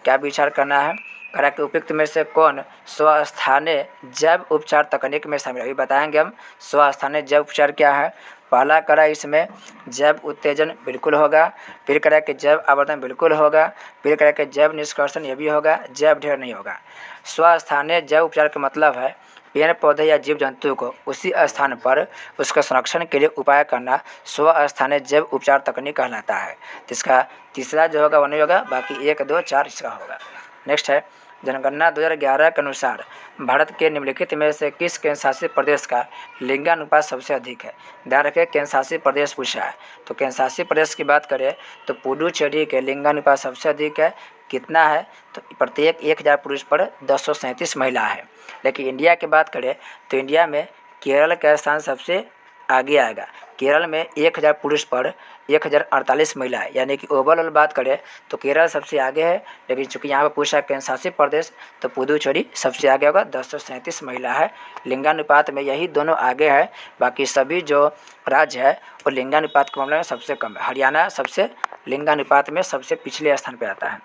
क्या विचार करना है? करा कि उपयुक्त में से कौन स्वस्थानीय जैव उपचार तकनीक में शामिल है? अभी बताएंगे हम स्वस्थानीय जैव उपचार क्या है। पहला करा इसमें जैव उत्तेजन बिल्कुल होगा, फिर करा कि जैव आवर्धन बिल्कुल होगा, फिर करा कि जैव निष्कर्षण ये भी होगा, जैव ढेर नहीं होगा। स्वस्थानीय जैव उपचार का मतलब है पेड़ पौधे या जीव जंतु को उसी स्थान पर उसके संरक्षण के लिए उपाय करना स्वस्थानीय जैव उपचार तकनीक कहलाता है। तो इसका तीसरा जो होगा वो नहीं होगा, बाकी 1, 2, 4 इसका होगा। नेक्स्ट है, जनगणना 2011 के अनुसार भारत के निम्नलिखित में से किस केंद्र शासित प्रदेश का लिंगानुपात सबसे अधिक है? ध्यान रखें, केंद्र शासित प्रदेश पूछा है, तो केंद्र शासित प्रदेश की बात करें तो पुडुचेरी के लिंगानुपात सबसे अधिक है। कितना है? तो प्रत्येक 1000 पुरुष पर 237 महिला है। लेकिन इंडिया की बात करें तो इंडिया में केरल का स्थान सबसे आगे आएगा। केरल में 1000 पुरुष पर 1048 महिला है, यानी कि ओवरऑल बात करें तो केरल सबसे आगे है। लेकिन चूँकि यहाँ पर पूछा केंद्र शासित प्रदेश तो पुडुचेरी सबसे आगे होगा, 237 महिला है। लिंगानुपात में यही दोनों आगे है, बाकी सभी जो राज्य है वो लिंगानुपात के मामले में सबसे कम है। हरियाणा सबसे लिंगानुपात में सबसे पिछले स्थान पर आता है।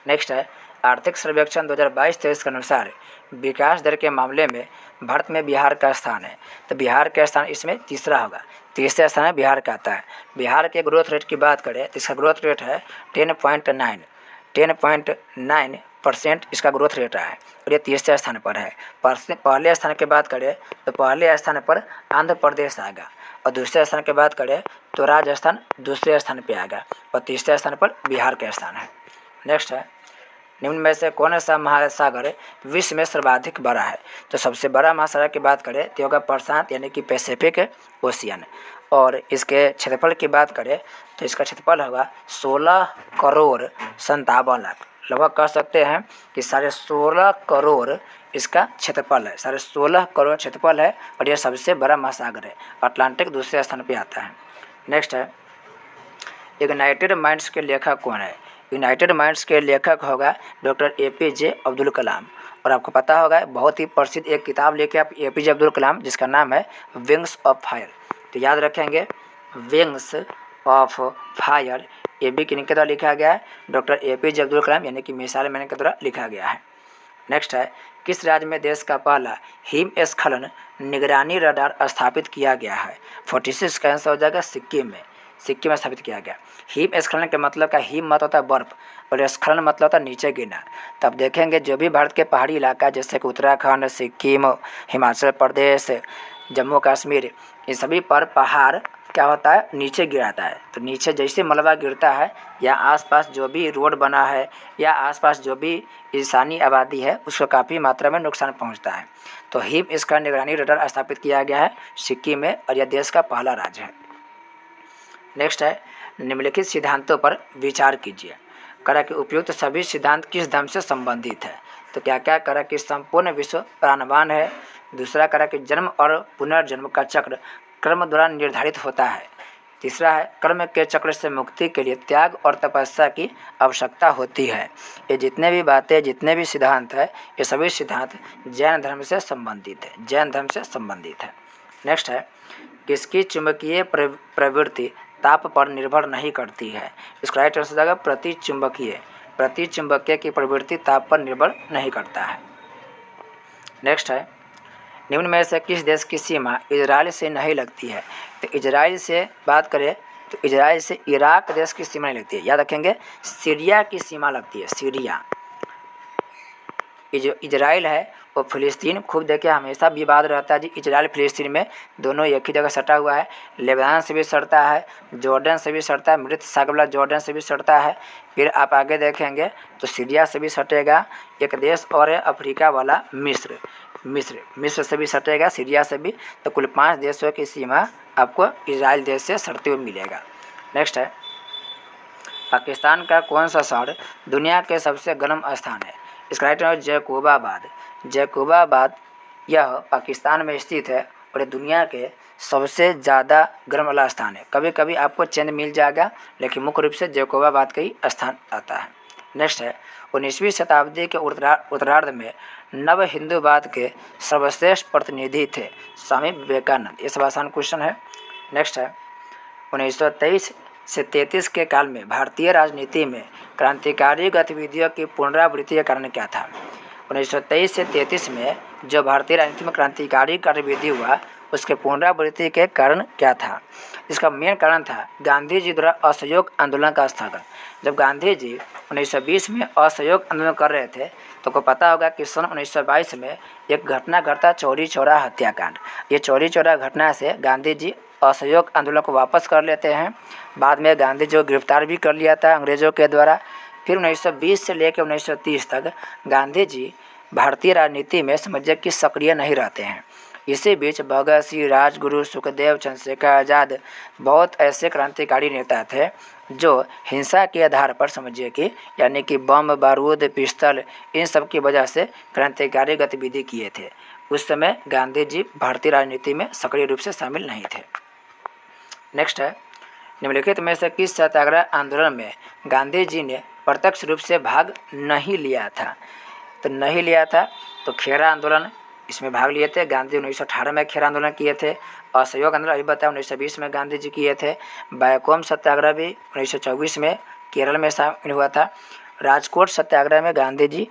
नेक्स्ट है, आर्थिक सर्वेक्षण 2022-23 के अनुसार विकास दर के मामले में भारत में बिहार का स्थान है। तो बिहार का स्थान इसमें तीसरा होगा, तीसरा स्थान है बिहार का आता है। बिहार के ग्रोथ रेट की बात करें तो इसका ग्रोथ रेट है 10.9% इसका ग्रोथ रेट है और ये तीसरे स्थान पर है। पहले स्थान की बात करें तो पहले स्थान पर आंध्र प्रदेश आएगा और दूसरे स्थान की बात करें तो राजस्थान दूसरे स्थान पर आएगा और तीसरे स्थान पर बिहार का स्थान है। नेक्स्ट है, निम्न में से कौन सा महासागर विश्व में सर्वाधिक बड़ा है? तो सबसे बड़ा महासागर की बात करें तो होगा प्रशांत यानी कि पैसिफिक ओशियन। और इसके क्षेत्रफल की बात करें तो इसका क्षेत्रफल होगा 16,57,00,000। लगभग कह सकते हैं कि 16.5 करोड़ इसका क्षेत्रफल है, 16.5 करोड़ क्षेत्रफल है और यह सबसे बड़ा महासागर है। अटलांटिक दूसरे स्थान पर आता है। नेक्स्ट है, यूनाइटेड माइंड्स के लेखक कौन है? यूनाइटेड माइंड्स के लेखक होगा डॉक्टर APJ अब्दुल कलाम। और आपको पता होगा बहुत ही प्रसिद्ध एक किताब लेके आप APJ अब्दुल कलाम जिसका नाम है विंग्स ऑफ फायर। तो याद रखेंगे विंग्स ऑफ फायर ये भी किनके द्वारा लिखा गया है? डॉक्टर APJ अब्दुल कलाम यानी कि मिसाइल मैन के द्वारा लिखा गया है। नेक्स्ट है, किस राज्य में देश का पहला हिमस्खलन निगरानी रडार स्थापित किया गया है? 46 का आंसर हो जाएगा सिक्किम में। सिक्किम में स्थापित किया गया। हिमस्खलन के मतलब का हिम मत होता है बर्फ और स्खलन मतलब होता है नीचे गिरना। तब देखेंगे जो भी भारत के पहाड़ी इलाका जैसे कि उत्तराखंड, सिक्किम, हिमाचल प्रदेश, जम्मू कश्मीर, ये सभी पर पहाड़ क्या होता है? नीचे गिराता है। तो नीचे जैसे मलबा गिरता है या आसपास जो भी रोड बना है या आसपास जो भी इंसानी आबादी है उसको काफ़ी मात्रा में नुकसान पहुंचता है। तो हिमस्खलन निगरानी रडार स्थापित किया गया है सिक्किम में और यह देश का पहला राज्य है। नेक्स्ट है, निम्नलिखित सिद्धांतों पर विचार कीजिए। करा कि उपयुक्त सभी सिद्धांत किस धर्म से संबंधित है? तो क्या क्या करा कि संपूर्ण विश्व प्राणवान है। दूसरा करा कि जन्म और पुनर्जन्म का चक्र कर्म द्वारा निर्धारित होता है। तीसरा है कर्म के चक्र से मुक्ति के लिए त्याग और तपस्या की आवश्यकता होती है। ये जितने भी बातें जितने भी सिद्धांत है ये सभी सिद्धांत जैन धर्म से संबंधित है, जैन धर्म से संबंधित है। नेक्स्ट है, किसकी चुंबकीय प्रवृत्ति ताप पर निर्भर नहीं करती है? इसका राइट आंसर जाएगा प्रतिचुंबकीय। प्रतिचुंबकीय की प्रवृत्ति ताप पर निर्भर नहीं करता है। नेक्स्ट है, निम्न में से किस देश की सीमा इजराइल से नहीं लगती है? तो इजराइल से बात करें तो इजराइल से इराक देश की सीमा नहीं लगती है। याद रखेंगे सीरिया की सीमा लगती है, सीरिया। जो इजराइल है वो फ़िलिस्तीन, खूब देखिए हमेशा विवाद रहता है जी इजराइल फ़िलिस्तीन में, दोनों एक ही जगह सटा हुआ है। लेबनान से भी सटता है, जॉर्डन से भी सटता है, मृत सागर वाला जॉर्डन से भी सटता है। फिर आप आगे देखेंगे तो सीरिया से भी सटेगा। एक देश और है अफ्रीका वाला मिस्र, मिस्र से भी सटेगा, सीरिया से भी। तो कुल 5 देशों की सीमा आपको इजराइल देश से सटते हुए मिलेगा। नेक्स्ट है, पाकिस्तान का कौन सा शहर दुनिया के सबसे गर्म स्थान है? इसका राइट आंसर जैकोबाबाद। जैकोबाबाद यह पाकिस्तान में स्थित है और ये दुनिया के सबसे ज़्यादा गर्म वाला स्थान है। कभी कभी आपको चेंज मिल जाएगा लेकिन मुख्य रूप से जैकोबाबाद का ही स्थान आता है। नेक्स्ट है, 19वीं शताब्दी के उत्तरार्ध में नव हिंदूवाद के सर्वश्रेष्ठ प्रतिनिधि थे स्वामी विवेकानंद। ये सब आसान क्वेश्चन है। नेक्स्ट है 1923 से 33 के काल में भारतीय राजनीति में क्रांतिकारी गतिविधियों की पुनरावृत्ति का कारण क्या था। 1923 से 33 में जो भारतीय राजनीति में क्रांतिकारी गतिविधि हुआ उसके पुनरावृत्ति के कारण क्या था। इसका मेन कारण था गांधी जी द्वारा असहयोग आंदोलन का स्थगन। जब गांधी जी 1920 में असहयोग आंदोलन कर रहे थे तो को पता होगा कि सन 1922 में एक घटना घटा चौरी चौरा हत्याकांड। ये चौरी चौरा घटना से गांधी जी असहयोग आंदोलन को वापस कर लेते हैं। बाद में गांधी जी को गिरफ्तार भी कर लिया था अंग्रेज़ों के द्वारा। फिर 1920 से लेकर 1930 तक गांधी जी भारतीय राजनीति में समझिए कि सक्रिय नहीं रहते हैं। इसी बीच भगत सिंह, राजगुरु, सुखदेव, चंद्रशेखर आज़ाद बहुत ऐसे क्रांतिकारी नेता थे जो हिंसा के आधार पर समझिए कि यानी कि बम, बारूद, पिस्तल इन सब की वजह से क्रांतिकारी गतिविधि किए थे। उस समय गांधी जी भारतीय राजनीति में सक्रिय रूप से शामिल नहीं थे। नेक्स्ट है निम्नलिखित में से किस सत्याग्रह आंदोलन में गांधी जी ने प्रत्यक्ष रूप से भाग नहीं लिया था। तो नहीं लिया था तो खेरा आंदोलन इसमें भाग लिए थे। गांधी 1918 में खेरा आंदोलन किए थे। असहयोग आंदोलन अभी बताया 1920 में गांधी जी किए थे। बैकोम सत्याग्रह भी 1924 में केरल में शामिल हुआ था। राजकोट सत्याग्रह में गांधी जी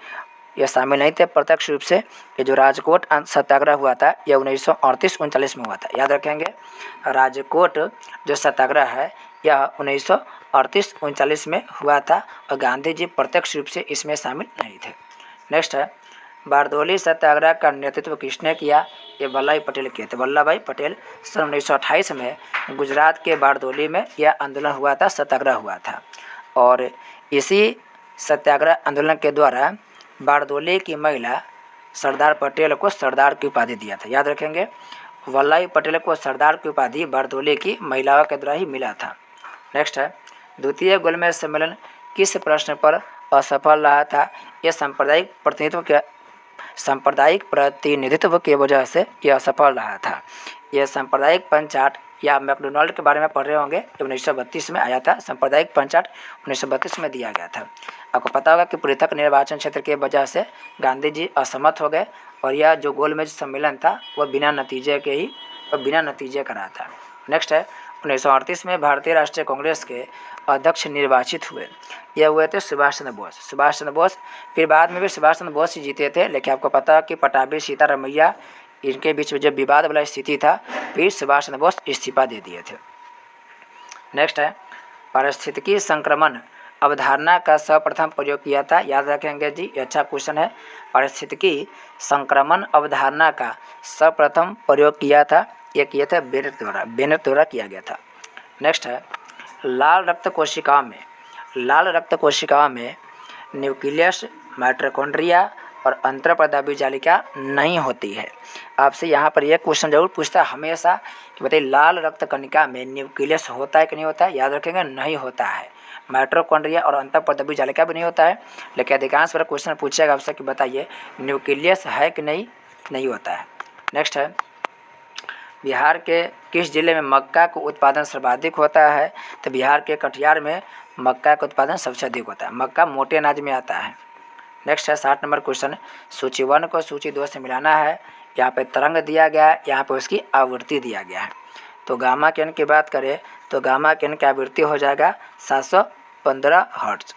ये शामिल नहीं थे प्रत्यक्ष रूप से। ये जो राजकोट सत्याग्रह हुआ था यह 1938-39 में हुआ था, याद रखेंगे। राजकोट जो सत्याग्रह है यह 1938-39 में हुआ था और गांधी जी प्रत्यक्ष रूप से इसमें शामिल नहीं थे। नेक्स्ट है बारदोली सत्याग्रह का नेतृत्व किसने किया। ये वल्लभ भाई पटेल किए थे। वल्लभ भाई पटेल सन 1928 में गुजरात के बारदोली में यह आंदोलन हुआ था, सत्याग्रह हुआ था। और इसी सत्याग्रह आंदोलन के द्वारा बारदोली की महिला सरदार पटेल को सरदार की उपाधि दिया था, याद रखेंगे। वल्लभ भाई पटेल को सरदार की उपाधि बारदोली की महिलाओं के द्वारा ही मिला था। नेक्स्ट है द्वितीय गोलमेज सम्मेलन किस प्रश्न पर असफल रहा था। यह सांप्रदायिक प्रतिनिधित्व की वजह से यह असफल रहा था। यह सांप्रदायिक पंचायत या मैकडोनाल्ड के बारे में पढ़ रहे होंगे, 1932 में आया था। सांप्रदायिक पंचायत 1932 में दिया गया था। आपको पता होगा कि पृथक निर्वाचन क्षेत्र की वजह से गांधी जी असहमत हो गए और यह जो गोलमेज सम्मेलन था वह बिना नतीजे का रहा था। नेक्स्ट है 1938 में भारतीय राष्ट्रीय कांग्रेस के अध्यक्ष निर्वाचित हुए। यह हुए थे सुभाष चंद्र बोस। फिर बाद में भी सुभाष चंद्र बोस ही जीते थे, लेकिन आपको पता है कि पटाभी, सीतारमैया इनके बीच में जो विवाद वाला स्थिति था फिर सुभाष चंद्र बोस इस्तीफा दे दिए थे। नेक्स्ट है पारिस्थितिकी संक्रमण अवधारणा का सर्वप्रथम प्रयोग किया था, याद रखेंगे जी, ये अच्छा क्वेश्चन है। पारिस्थितिकी संक्रमण अवधारणा का सर्वप्रथम प्रयोग किया था, ये किया था बेनेट द्वारा किया गया था। नेक्स्ट है लाल रक्त कोशिकाओं में न्यूक्लियस, माइटोकॉन्ड्रिया और अंतर्प्रदाबी जालिका नहीं होती है। आपसे यहाँ पर यह क्वेश्चन जरूर पूछता है हमेशा कि बताइए लाल रक्त कणिका में न्यूक्लियस होता है कि नहीं होता है। याद रखेंगे नहीं होता है। माइटोकॉन्ड्रिया और अंतर्प्रदाबी जालिका भी नहीं होता है, लेकिन अधिकांश बार क्वेश्चन पूछेगा आपसे कि बताइए न्यूक्लियस है कि नहीं होता है। नेक्स्ट है बिहार के किस जिले में मक्का का उत्पादन सर्वाधिक होता है। तो बिहार के कटिहार में मक्का का उत्पादन सबसे अधिक होता है। मक्का मोटे अनाज में आता है। नेक्स्ट है 60 नंबर क्वेश्चन सूची 1 को सूची 2 से मिलाना है। यहाँ पे तरंग दिया गया है, यहाँ पे उसकी आवृत्ति दिया गया है। तो गामा किरण की बात करें तो गामा किरण की आवृत्ति हो जाएगा 715 हर्ट्ज।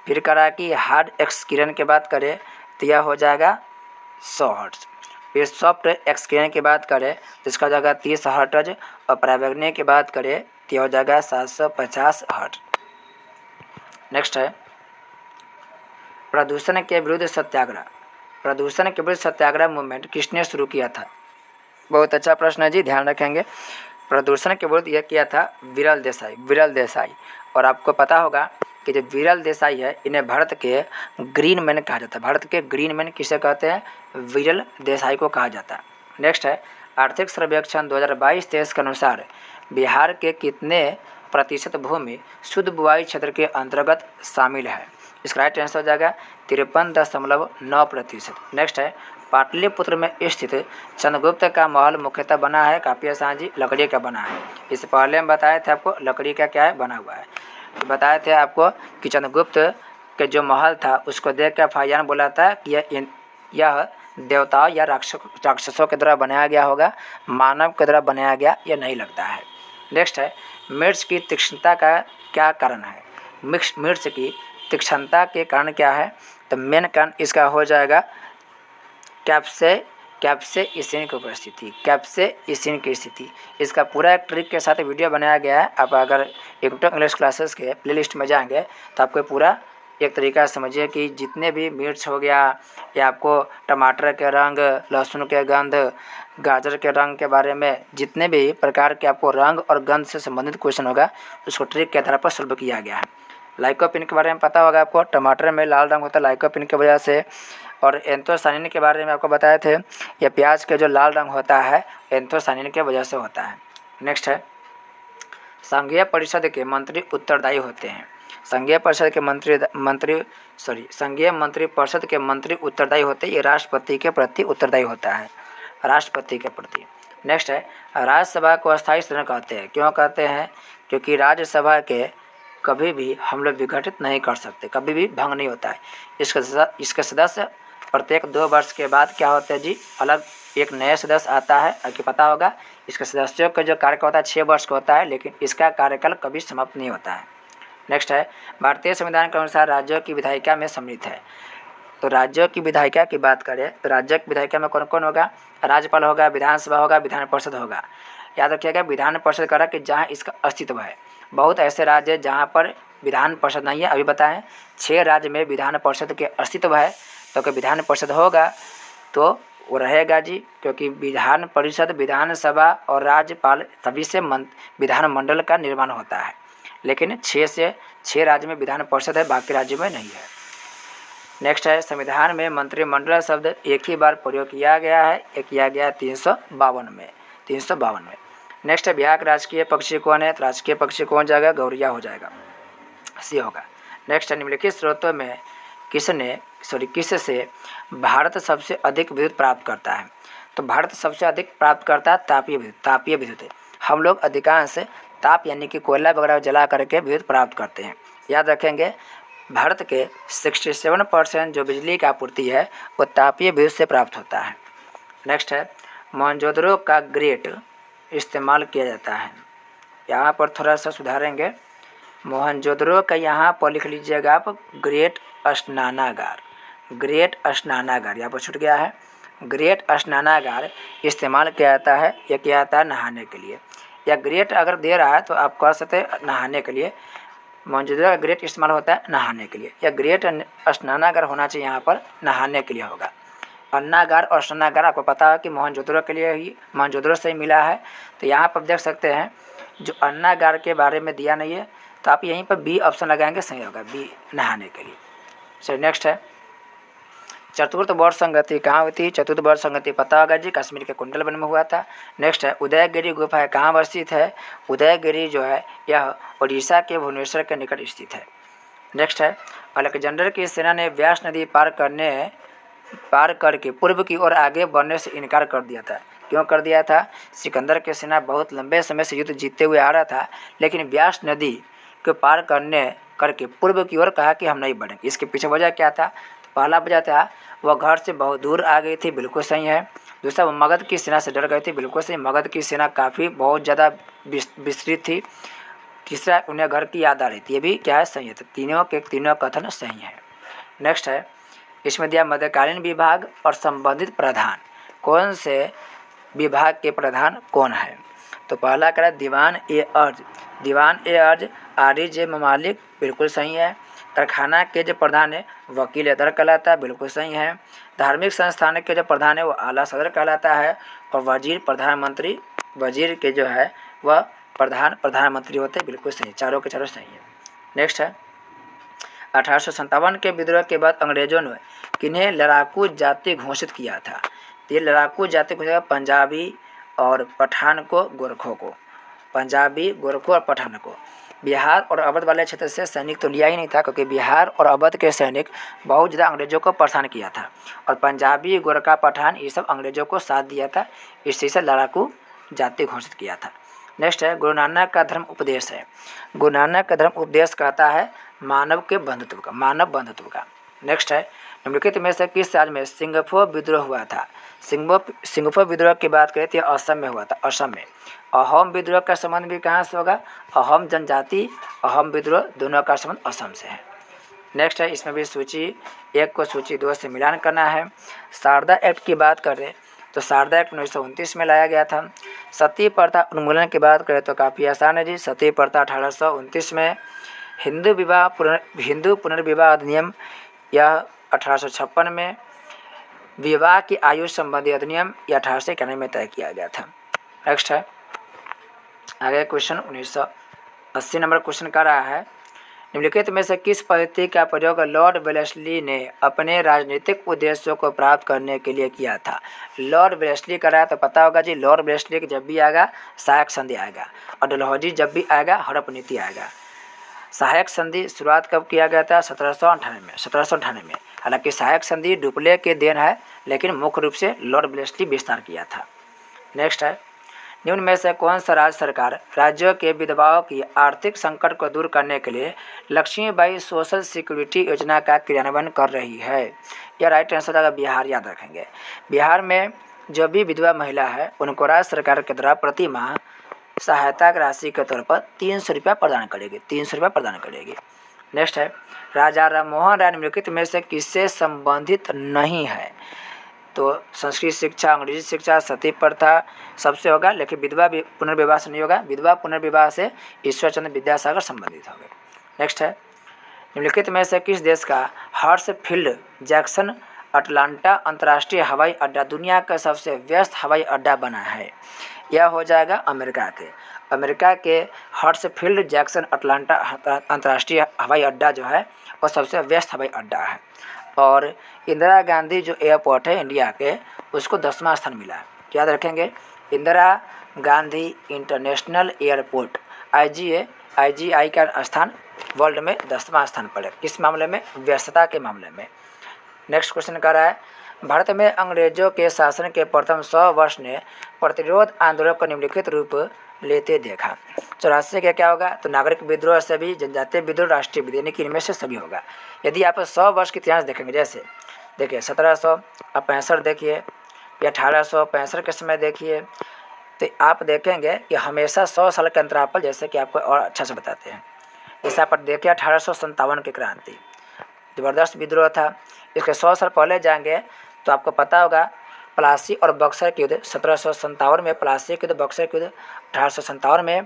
फिर करा कि हार्ड एक्स किरण की बात करें तो यह हो जाएगा 100 हर्ट्ज। फिर सॉफ्ट एक्स किरण की बात करें तो इसका हो जाएगा 30 हर्ट्ज और पराबैंगनी की बात करें तो यह हो जाएगा 750 हर्ट्ज। नेक्स्ट है प्रदूषण के विरुद्ध सत्याग्रह मूवमेंट किसने शुरू किया था। बहुत अच्छा प्रश्न है जी, ध्यान रखेंगे। प्रदूषण के विरुद्ध यह किया था विरल देसाई। और आपको पता होगा कि जो विरल देसाई है इन्हें भारत के ग्रीन मैन कहा जाता है। भारत के ग्रीन मैन किसे कहते हैं, विरल देसाई को कहा जाता है। नेक्स्ट है आर्थिक सर्वेक्षण 2022-23 के अनुसार बिहार के कितने प्रतिशत भूमि शुद्ध बुआई क्षेत्र के अंतर्गत शामिल है। इसका राइट आंसर हो जाएगा 53.9%। नेक्स्ट है पाटलिपुत्र में स्थित चंद्रगुप्त का महल मुख्यतः बना है, काफी आसान जी, लकड़ी का बना है। इससे पहले हम बताए थे आपको लकड़ी का क्या है बना हुआ है। बताए थे आपको कि चंद्रगुप्त के जो महल था उसको देख कर फाहियान बोला था कि यह देवताओं या राक्षसों के द्वारा बनाया गया होगा, मानव के द्वारा बनाया गया यह नहीं लगता है। नेक्स्ट है, मिर्च की तीक्ष्णता का क्या कारण है? मिर्च की तीक्ष्णता के कारण क्या है? तो मेन कारण इसका हो जाएगा कैप्सेइसिन की उपस्थिति, कैप्सेइसिन की स्थिति। इसका पूरा एक ट्रिक के साथ वीडियो बनाया गया है। आप अगर यूट्यूब इंग्लिश क्लासेस के प्लेलिस्ट में जाएंगे तो आपको पूरा एक तरीका समझिए कि जितने भी मिर्च हो गया या आपको टमाटर के रंग, लहसुन के गंध, गाजर के रंग के बारे में जितने भी प्रकार के आपको रंग और गंध से संबंधित क्वेश्चन होगा उसको ट्रिक के आधार पर सॉल्व किया गया है। लाइकोपिन के बारे में पता होगा आपको, टमाटर में लाल रंग होता है लाइकोपिन की वजह से। और एंथोसानिन के बारे में आपको बताए थे, या प्याज के जो लाल रंग होता है एंथोसानिन के वजह से होता है। नेक्स्ट है, संघीय परिषद के मंत्री उत्तरदायी होते हैं। संघीय मंत्री परिषद के मंत्री उत्तरदायी होते हैं। ये राष्ट्रपति के प्रति उत्तरदायी होता है, राष्ट्रपति के प्रति। नेक्स्ट है, राज्यसभा को अस्थायी सदन कहते हैं। क्यों कहते हैं? क्योंकि राज्यसभा के कभी भी हम लोग विघटित नहीं कर सकते, कभी भी भंग नहीं होता है। इसके सदस्य प्रत्येक 2 वर्ष के बाद क्या होते हैं जी, अलग एक नया सदस्य आता है। आपको पता होगा इसके सदस्यों का जो कार्यकाल होता है 6 वर्ष का होता है, लेकिन इसका कार्यकाल कभी समाप्त नहीं होता है। नेक्स्ट है, भारतीय संविधान के अनुसार राज्यों की विधायिका में सम्मिलित है। तो राज्यों की विधायिका की बात करें तो राज्य की विधायिका में कौन कौन होगा? राज्यपाल होगा, विधानसभा होगा, विधान परिषद होगा। याद रखिएगा, विधान परिषद करा कि जहाँ इसका अस्तित्व है। बहुत ऐसे राज्य हैं जहाँ पर विधान परिषद नहीं है। अभी बताएं 6 राज्य में विधान परिषद के अस्तित्व है, तो कि विधान परिषद होगा तो वो रहेगा जी, क्योंकि विधान परिषद, विधानसभा और राज्यपाल सभी से विधानमंडल का निर्माण होता है। लेकिन 6 राज्य में विधान परिषद है, बाकी राज्यों में नहीं है। नेक्स्ट है, संविधान में मंत्रिमंडल शब्द एक ही बार प्रयोग किया गया है, ये किया गया 352 में। नेक्स्ट है, बिहार का राजकीय पक्षी कौन है? तो राजकीय पक्षी कौन जाएगा? गौरैया हो जाएगा, सी होगा। नेक्स्ट है, निम्नलिखित स्रोतों में किससे भारत सबसे अधिक विद्युत प्राप्त करता है? तो भारत सबसे अधिक प्राप्त करता है तापीय विद्युत। हम लोग अधिकांश ताप यानी कि कोयला वगैरह जला करके विद्युत प्राप्त करते हैं। याद रखेंगे, भारत के 67% जो बिजली की आपूर्ति है वो तापीय विद्युत से प्राप्त होता है। नेक्स्ट है, मोहनजोदड़ो का ग्रेट इस्तेमाल किया जाता है। यहाँ पर थोड़ा सा सुधारेंगे, मोहनजोदड़ो का यहाँ पर लिख लीजिएगा आप ग्रेट स्नानागार, यहाँ पर छूट गया है। ग्रेट स्नानागार इस्तेमाल किया जाता है, यह किया जाता है नहाने के लिए। या ग्रेट अगर दे रहा है तो आप कह सकते हैं नहाने के लिए। मोहनजोदड़ो का ग्रेट इस्तेमाल होता है नहाने के लिए, या ग्रेट स्नानागार होना चाहिए, यहाँ पर नहाने के लिए होगा। अन्नागार और स्नानागार आपको पता है कि मोहनजोदड़ो से ही मिला है। तो यहाँ पर देख सकते हैं जो अन्नागार के बारे में दिया नहीं है, तो आप यहीं पर बी ऑप्शन लगाएंगे, सही होगा, बी नहाने के लिए। चलिए नेक्स्ट है, चतुर्थ वर्ष संगति कहाँ हुई थी? चतुर्थ वर्ष संगति पता होगा जी, कश्मीर के कुंडलवन में हुआ था। नेक्स्ट है, उदयगिरी गुफा कहाँ अवस्थित है? उदयगिरी जो है यह उड़ीसा के भुवनेश्वर के निकट स्थित है। नेक्स्ट है, अलेक्जेंडर की सेना ने व्यास नदी पार करके पूर्व की ओर आगे बढ़ने से इनकार कर दिया था। क्यों कर दिया था? सिकंदर की सेना बहुत लंबे समय से युद्ध जीतते हुए आ रहा था, लेकिन व्यास नदी को पार करके पूर्व की ओर कहा कि हम नहीं बढ़ेंगे। इसके पीछे वजह क्या था? तो पहला वजह था वह घर से बहुत दूर आ गई थी, बिल्कुल सही है। दूसरा, वो मगध की सेना से डर गई थी, बिल्कुल सही, मगध की सेना बहुत ज़्यादा विस्तृत थी। तीसरा, उन्हें घर की याद आ रही थी, ये भी क्या है? सही है। तो तीनों कथन सही है। नेक्स्ट है, इसमें दिया मध्यकालीन विभाग और संबंधित प्रधान, कौन से विभाग के प्रधान कौन है? तो पहला करा दीवान ए अर्ज आर जे ममालिक, बिल्कुल सही है। कारखाना के जो प्रधान है वकील अदर कहलाता है, बिल्कुल सही है। धार्मिक संस्थान के जो प्रधान है वो आला सदर कहलाता है। और वजीर के जो है वह प्रधानमंत्री होते हैं, बिल्कुल सही, चारों के चारों सही है। नेक्स्ट है, 1857 के विद्रोह के बाद अंग्रेजों ने किन्हें लड़ाकू जाति घोषित किया था? ये लड़ाकू जाति घोषित पंजाबी और पठान को, गोरखों को, पंजाबी, गोरखों और पठान को। बिहार और अवध वाले क्षेत्र से सैनिक तो लिया ही नहीं था, क्योंकि बिहार और अवध के सैनिक बहुत ज़्यादा अंग्रेजों को परेशान किया था, और पंजाबी, गोरखा, पठान ये सब अंग्रेजों को साथ दिया था, इसी से लड़ाकू जाति घोषित किया था। नेक्स्ट है, गुरु नानक का धर्म उपदेश है। गुरु नानक का धर्म उपदेश कहता है मानव के बंधुत्व का, मानव बंधुत्व का। नेक्स्ट है, निम्नलिखित में से किस राज्य में सिंगफो विद्रोह हुआ था? सिंगफो विद्रोह की बात करें तो असम में हुआ था, असम में। अहोम विद्रोह का संबंध भी कहाँ से होगा? अहोम जनजाति, अहोम विद्रोह दोनों का संबंध असम से है। नेक्स्ट है, इसमें भी सूची 1 को सूची 2 से मिलान करना है। शारदा एक्ट की बात करें तो शारदा एक्ट 1929 में लाया गया था। सती प्रथा उन्मूलन की बात करें तो काफ़ी आसान है जी, सती प्रथा 1829 में। हिंदू पुनर्विवाह अधिनियम यह 1856 में। विवाह की आयु संबंधी अधिनियम यह 1891 में तय किया गया था। नेक्स्ट है, आगे क्वेश्चन 1980 नंबर क्वेश्चन कर रहा है, निम्नलिखित में से किस पद्धति का प्रयोग लॉर्ड वेलेस्ली ने अपने राजनीतिक उद्देश्यों को प्राप्त करने के लिए किया था? लॉर्ड वेलेस्ली का रहा तो पता होगा जी, लॉर्ड वेलेस्ली जब भी आएगा सहायक संधि आएगा, और डलहौजी जब भी आएगा हड़प नीति आएगा। सहायक संधि शुरुआत कब किया गया था? 1798 में। हालांकि सहायक संधि डुप्ले के देन है, लेकिन मुख्य रूप से लॉर्ड वेलेस्ली विस्तार किया था। नेक्स्ट है, निम्न में से कौन सा राज्य सरकार राज्यों के विधवाओं की आर्थिक संकट को दूर करने के लिए लक्ष्मीबाई सोशल सिक्योरिटी योजना का क्रियान्वयन कर रही है? यह राइट आंसर होगा बिहार, याद रखेंगे। बिहार में जो भी विधवा महिला है उनको राज्य सरकार के द्वारा प्रति माह सहायता राशि के तौर पर 300 रुपया प्रदान करेगी, 300 रुपया प्रदान करेगी। नेक्स्ट है, राजा राममोहन राय निम्नलिखित में से किससे संबंधित नहीं है? तो संस्कृत शिक्षा, अंग्रेजी शिक्षा, सती प्रथा सबसे होगा, लेकिन विधवा पुनर्विवाह से नहीं होगा। विधवा पुनर्विवाह से ईश्वरचंद्र विद्यासागर संबंधित होंगे। नेक्स्ट है, निम्नलिखित में से किस देश का हर्ट्सफील्ड जैक्सन अटलांटा अंतर्राष्ट्रीय हवाई अड्डा दुनिया का सबसे व्यस्त हवाई अड्डा बना है? यह हो जाएगा अमेरिका के। अमेरिका के हर्ट्सफील्ड जैक्सन अटलांटा अंतर्राष्ट्रीय हवाई अड्डा जो है वो सबसे व्यस्त हवाई अड्डा है। और इंदिरा गांधी जो एयरपोर्ट है इंडिया के, उसको 10वां स्थान मिला है, याद रखेंगे। Indira Gandhi international airport IGI का स्थान वर्ल्ड में 10वां स्थान पर है। किस मामले में? व्यस्तता के मामले में। नेक्स्ट क्वेश्चन कर रहा है, भारत में अंग्रेजों के शासन के प्रथम 100 वर्ष ने प्रतिरोध आंदोलन को निम्नलिखित रूप लेते देखा। 84 का क्या होगा? तो नागरिक विद्रोह से भी, जनजातीय विद्रोह, राष्ट्रीय विद्रोह, यानी कि इनमें से सभी होगा। यदि आप 100 वर्ष की इतिहास देखेंगे, जैसे देखिए 1765 देखिए या 1865 के समय देखिए, तो आप देखेंगे कि हमेशा 100 साल के अंतराल पर, जैसे कि आपको और अच्छा से बताते हैं, जैसे आप देखिए 1857 की क्रांति, ज़बरदस्त विद्रोह था। इसके 100 साल पहले जाएंगे तो आपको पता होगा प्लासी और बक्सर के युद्ध 1757 में, प्लासी के युद्ध, बक्सर के युद्ध 1857 में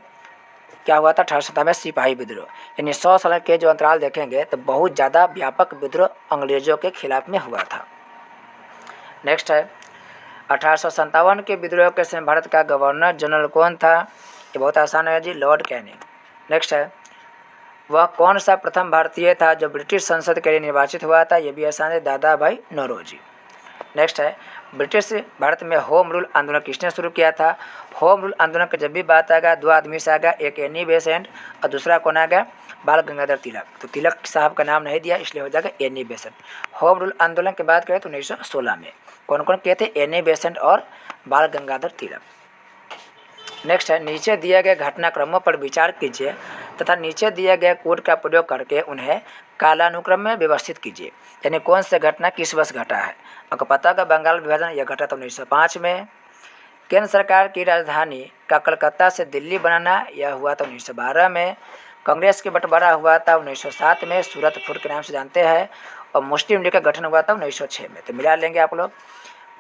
क्या हुआ था? 1857 में सिपाही विद्रोह। यानी 100 साल के जो अंतराल देखेंगे तो बहुत ज़्यादा व्यापक विद्रोह अंग्रेजों के खिलाफ में हुआ था। नेक्स्ट है, 1857 के विद्रोह के समय भारत का गवर्नर जनरल कौन था? ये बहुत आसान है जी, लॉर्ड कैनिंग। नेक्स्ट है, वह कौन सा प्रथम भारतीय था जो ब्रिटिश संसद के लिए निर्वाचित हुआ था? ये भी आसान है, दादा भाई नौरोजी। नेक्स्ट है, ब्रिटिश भारत में होम रूल आंदोलन किसने शुरू किया था? होम रूल आंदोलन की जब भी बात आएगा 2 आदमी से आएगा, एक एनी बेसेंट और दूसरा कौन आएगा? बाल गंगाधर तिलक। तो तिलक साहब का नाम नहीं दिया, इसलिए हो जाएगा एनी बेसेंट। होम रूल आंदोलन की बात करें तो 1916 में कौन कौन किए थे? एनी बेसेंट और बाल गंगाधर तिलक। नेक्स्ट है, नीचे दिए गए घटनाक्रमों पर विचार कीजिए तथा नीचे दिए गए कोड का प्रयोग करके उन्हें कालानुक्रम में व्यवस्थित कीजिए। यानी कौन से घटना किस वर्ष घटा है? आपको पता होगा बंगाल विभाजन यह घटा था 1905 में। केंद्र सरकार की राजधानी का कलकत्ता से दिल्ली बनाना यह हुआ था 1912 में। कांग्रेस के बंटवारा हुआ था 1907 में, सूरत फुट के नाम से जानते हैं। और मुस्लिम लीग का गठन हुआ था 1906 में। तो मिला लेंगे आप लोग,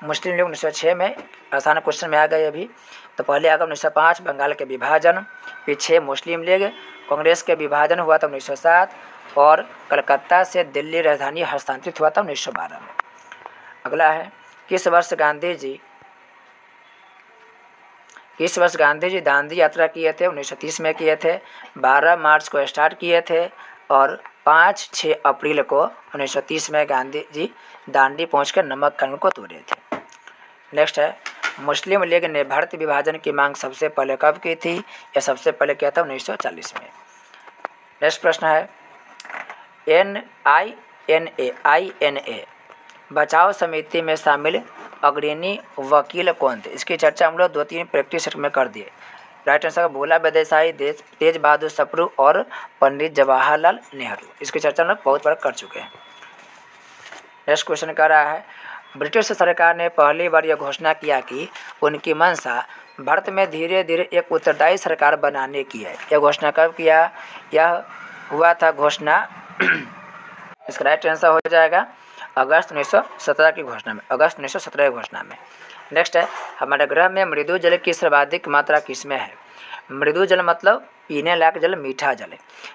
मुस्लिम लीग 1906 में, आसान क्वेश्चन में आ गए अभी। तो पहले आगा 1905 बंगाल के विभाजन, पीछे मुस्लिम लीग, कांग्रेस के विभाजन हुआ था 1907 और कलकत्ता से दिल्ली राजधानी हस्तांतरित हुआ था 1912 में। अगला है, किस वर्ष गांधी जी दांडी यात्रा किए थे? 1930 में किए थे। 12 मार्च को स्टार्ट किए थे और 5-6 अप्रैल को 1930 में गांधी जी दांडी पहुंचकर नमक कानून को तोड़े थे। नेक्स्ट है, मुस्लिम लीग ने भारत विभाजन की मांग सबसे पहले कब की थी? यह सबसे पहले किया था 1940 में। नेक्स्ट प्रश्न है, INA बचाव समिति में शामिल अग्रणी वकील कौन थे? इसकी चर्चा हम लोग 2-3 प्रैक्टिस सेट में कर दिए। राइट आंसर भोला भाई देसाई, तेज बहादुर सप्रू और पंडित जवाहरलाल नेहरू। इसकी चर्चा हम लोग बहुत बार कर चुके हैं। नेक्स्ट क्वेश्चन कह रहा है, ब्रिटिश सरकार ने पहली बार यह घोषणा किया कि उनकी मंशा भारत में धीरे धीरे एक उत्तरदायी सरकार बनाने की है। यह घोषणा कब किया? यह हुआ था घोषणा इसका राइट आंसर हो जाएगा अगस्त 1917 की घोषणा में, अगस्त 1917 की घोषणा में। नेक्स्ट है, हमारे ग्रह में मृदु जल की सर्वाधिक मात्रा किसमें है? मृदु जल मतलब पीने लायक जल, मीठा जल।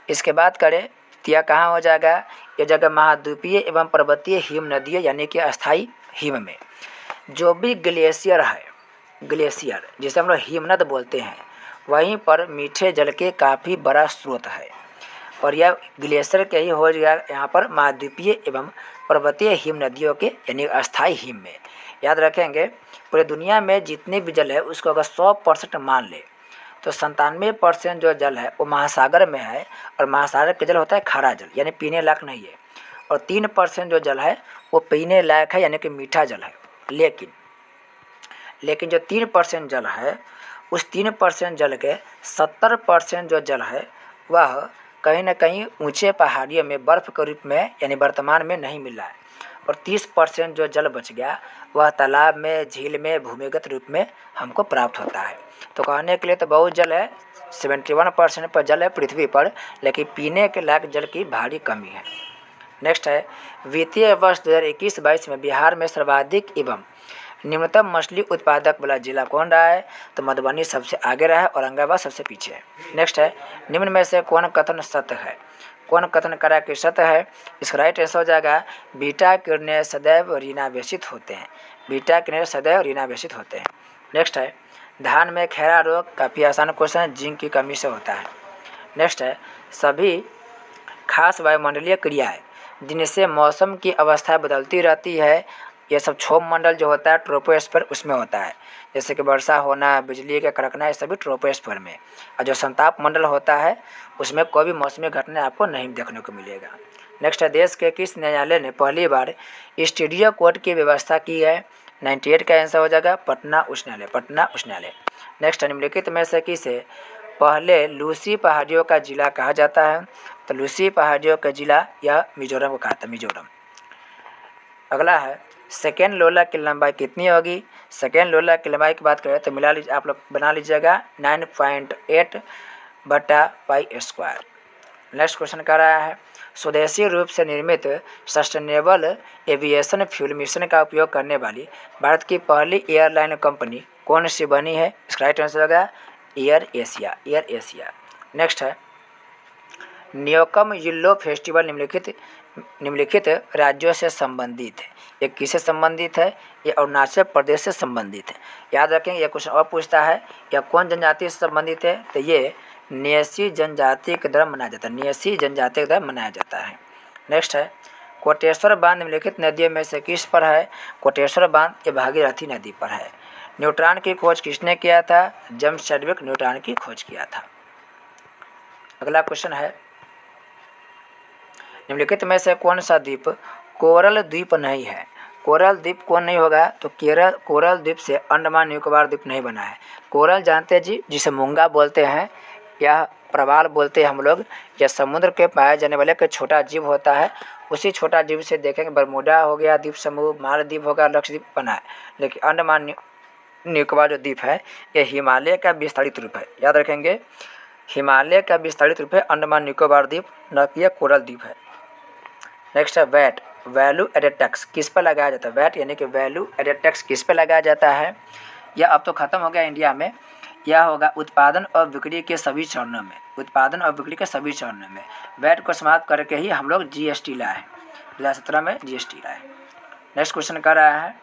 इसके बाद करें तो यह कहाँ हो जाएगा? यह जगह महाद्वीपीय एवं पर्वतीय हिम नदियों यानी कि अस्थायी हिम में। जो भी ग्लेशियर है, ग्लेशियर जिसे हम लोग हिमनद बोलते हैं, वहीं पर मीठे जल के काफ़ी बड़ा स्रोत है और यह ग्लेशियर के ही हो गया यहाँ पर महाद्वीपीय एवं पर्वतीय हिम नदियों के यानी अस्थायी हिम में। याद रखेंगे पूरे दुनिया में जितने भी जल है उसको अगर 100% मान ले तो 97% जो जल है वो महासागर में है और महासागर का जल होता है खारा जल यानी पीने लायक नहीं है, और 3% जो जल है वो पीने लायक है यानी कि मीठा जल है। लेकिन जो 3% जल है उस 3% जल के 70% जो जल है वह कहीं ना कहीं ऊंचे पहाड़ियों में बर्फ़ के रूप में यानी वर्तमान में नहीं मिल रहा है, और 30% जो जल बच गया वह तालाब में, झील में, भूमिगत रूप में हमको प्राप्त होता है। तो कहने के लिए तो बहुत जल है, 71% पर जल है पृथ्वी पर, लेकिन पीने के लायक जल की भारी कमी है। नेक्स्ट है, वित्तीय वर्ष 2021-22 में बिहार में सर्वाधिक एवं निम्नतम मछली उत्पादक वाला जिला कौन रहा है? तो मधुबनी सबसे आगे रहा है, औरंगाबाद सबसे पीछे है। नेक्स्ट है, निम्न में से कौन कथन सत्य है? कौन कथन करा कि सत्य है? इसका राइट आंसर हो जाएगा बीटा किरणें सदैव ऋणावेशित होते हैं, बीटा किरणें सदैव ऋणावेशित होते हैं। नेक्स्ट है, धान में खैरा रोग, काफ़ी आसान क्वेश्चन है, जिंक की कमी से होता है। नेक्स्ट है, सभी खास वायुमंडलीय क्रियाएँ जिनसे मौसम की अवस्था बदलती रहती है, ये सब क्षोभ मंडल जो होता है ट्रोपोस्फीयर उसमें होता है, जैसे कि वर्षा होना, बिजली का कड़कना, ये सभी ट्रोपोस्फीयर में। और जो संताप मंडल होता है उसमें कोई भी मौसमी घटना आपको नहीं देखने को मिलेगा। नेक्स्ट है, देश के किस न्यायालय ने पहली बार स्टूडियो कोर्ट की व्यवस्था की है? 98 का आंसर हो जाएगा पटना उच्च न्यायालय, पटना उच्च न्यायालय। नेक्स्ट, निम्नलिखित में से किसे पहले लूसी पहाड़ियों का जिला कहा जाता है? तो लूसी पहाड़ियों का जिला यह मिजोरम को कहा था, मिजोरम। अगला है, सेकेंड लोला की लंबाई कितनी होगी? सेकेंड लोला की लंबाई की बात करें तो मिला लीजिए, आप लोग बना लीजिएगा 9.8/π²। नेक्स्ट क्वेश्चन कर रहा है, स्वदेशी रूप से निर्मित सस्टेनेबल एविएशन फ्यूल मिशन का उपयोग करने वाली भारत की पहली एयरलाइन कंपनी कौन सी बनी है? इसका राइट आंसर होगा air Asia, air Asia. Next है, न्योकम युल्लो फेस्टिवल निम्नलिखित राज्यों से संबंधित है। ये किससे संबंधित है? ये अरुणाचल प्रदेश से संबंधित है। याद रखेंगे, ये क्वेश्चन और पूछता है यह कौन जनजाति से संबंधित है? तो ये न्येसी जनजाति के द्वारा मनाया जाता है, न्येसी जनजाति के द्वारा मनाया जाता है। नेक्स्ट है, कोटेश्वर बांध निम्नलिखित नदियों में से किस पर है? कोटेश्वर बांध ये भागीरथी नदी पर है। न्यूट्रॉन की खोज किसने किया था? जेम्स चैडविक न्यूट्रॉन की खोज किया था। अगला क्वेश्चन है, निम्नलिखित में से कौन सा द्वीप कोरल द्वीप नहीं है? कोरल द्वीप कौन नहीं होगा? तो कोरल द्वीप से अंडमान निकोबार द्वीप नहीं बना है। कोरल जानते हैं जी, जिसे मूंगा बोलते हैं या प्रवाल बोलते हैं हम लोग, या समुद्र के पाए जाने वाले एक छोटा जीव होता है, उसी छोटा जीव से देखेंगे बरमूडा हो गया द्वीप समूह, मालदीव हो गया, लक्षद्वीप बना है। लेकिन अंडमान निकोबार जो द्वीप है ये हिमालय का विस्तारित रूप है। याद रखेंगे, हिमालय का विस्तारित रूप है अंडमान निकोबार द्वीप, न कि यह कोरल द्वीप है। नेक्स्ट है, वैट वैल्यू एडेड टैक्स किस पर लगाया जाता है? वैट यानी कि वैल्यू एडेड टैक्स किस पर लगाया जाता है? यह अब तो ख़त्म हो गया इंडिया में। यह होगा उत्पादन और बिक्री के सभी चरणों में, उत्पादन और बिक्री के सभी चरणों में वैट को समाप्त करके ही हम लोग जीएसटी लाए, 2017 में जीएसटी लाए। नेक्स्ट क्वेश्चन कर रहा है,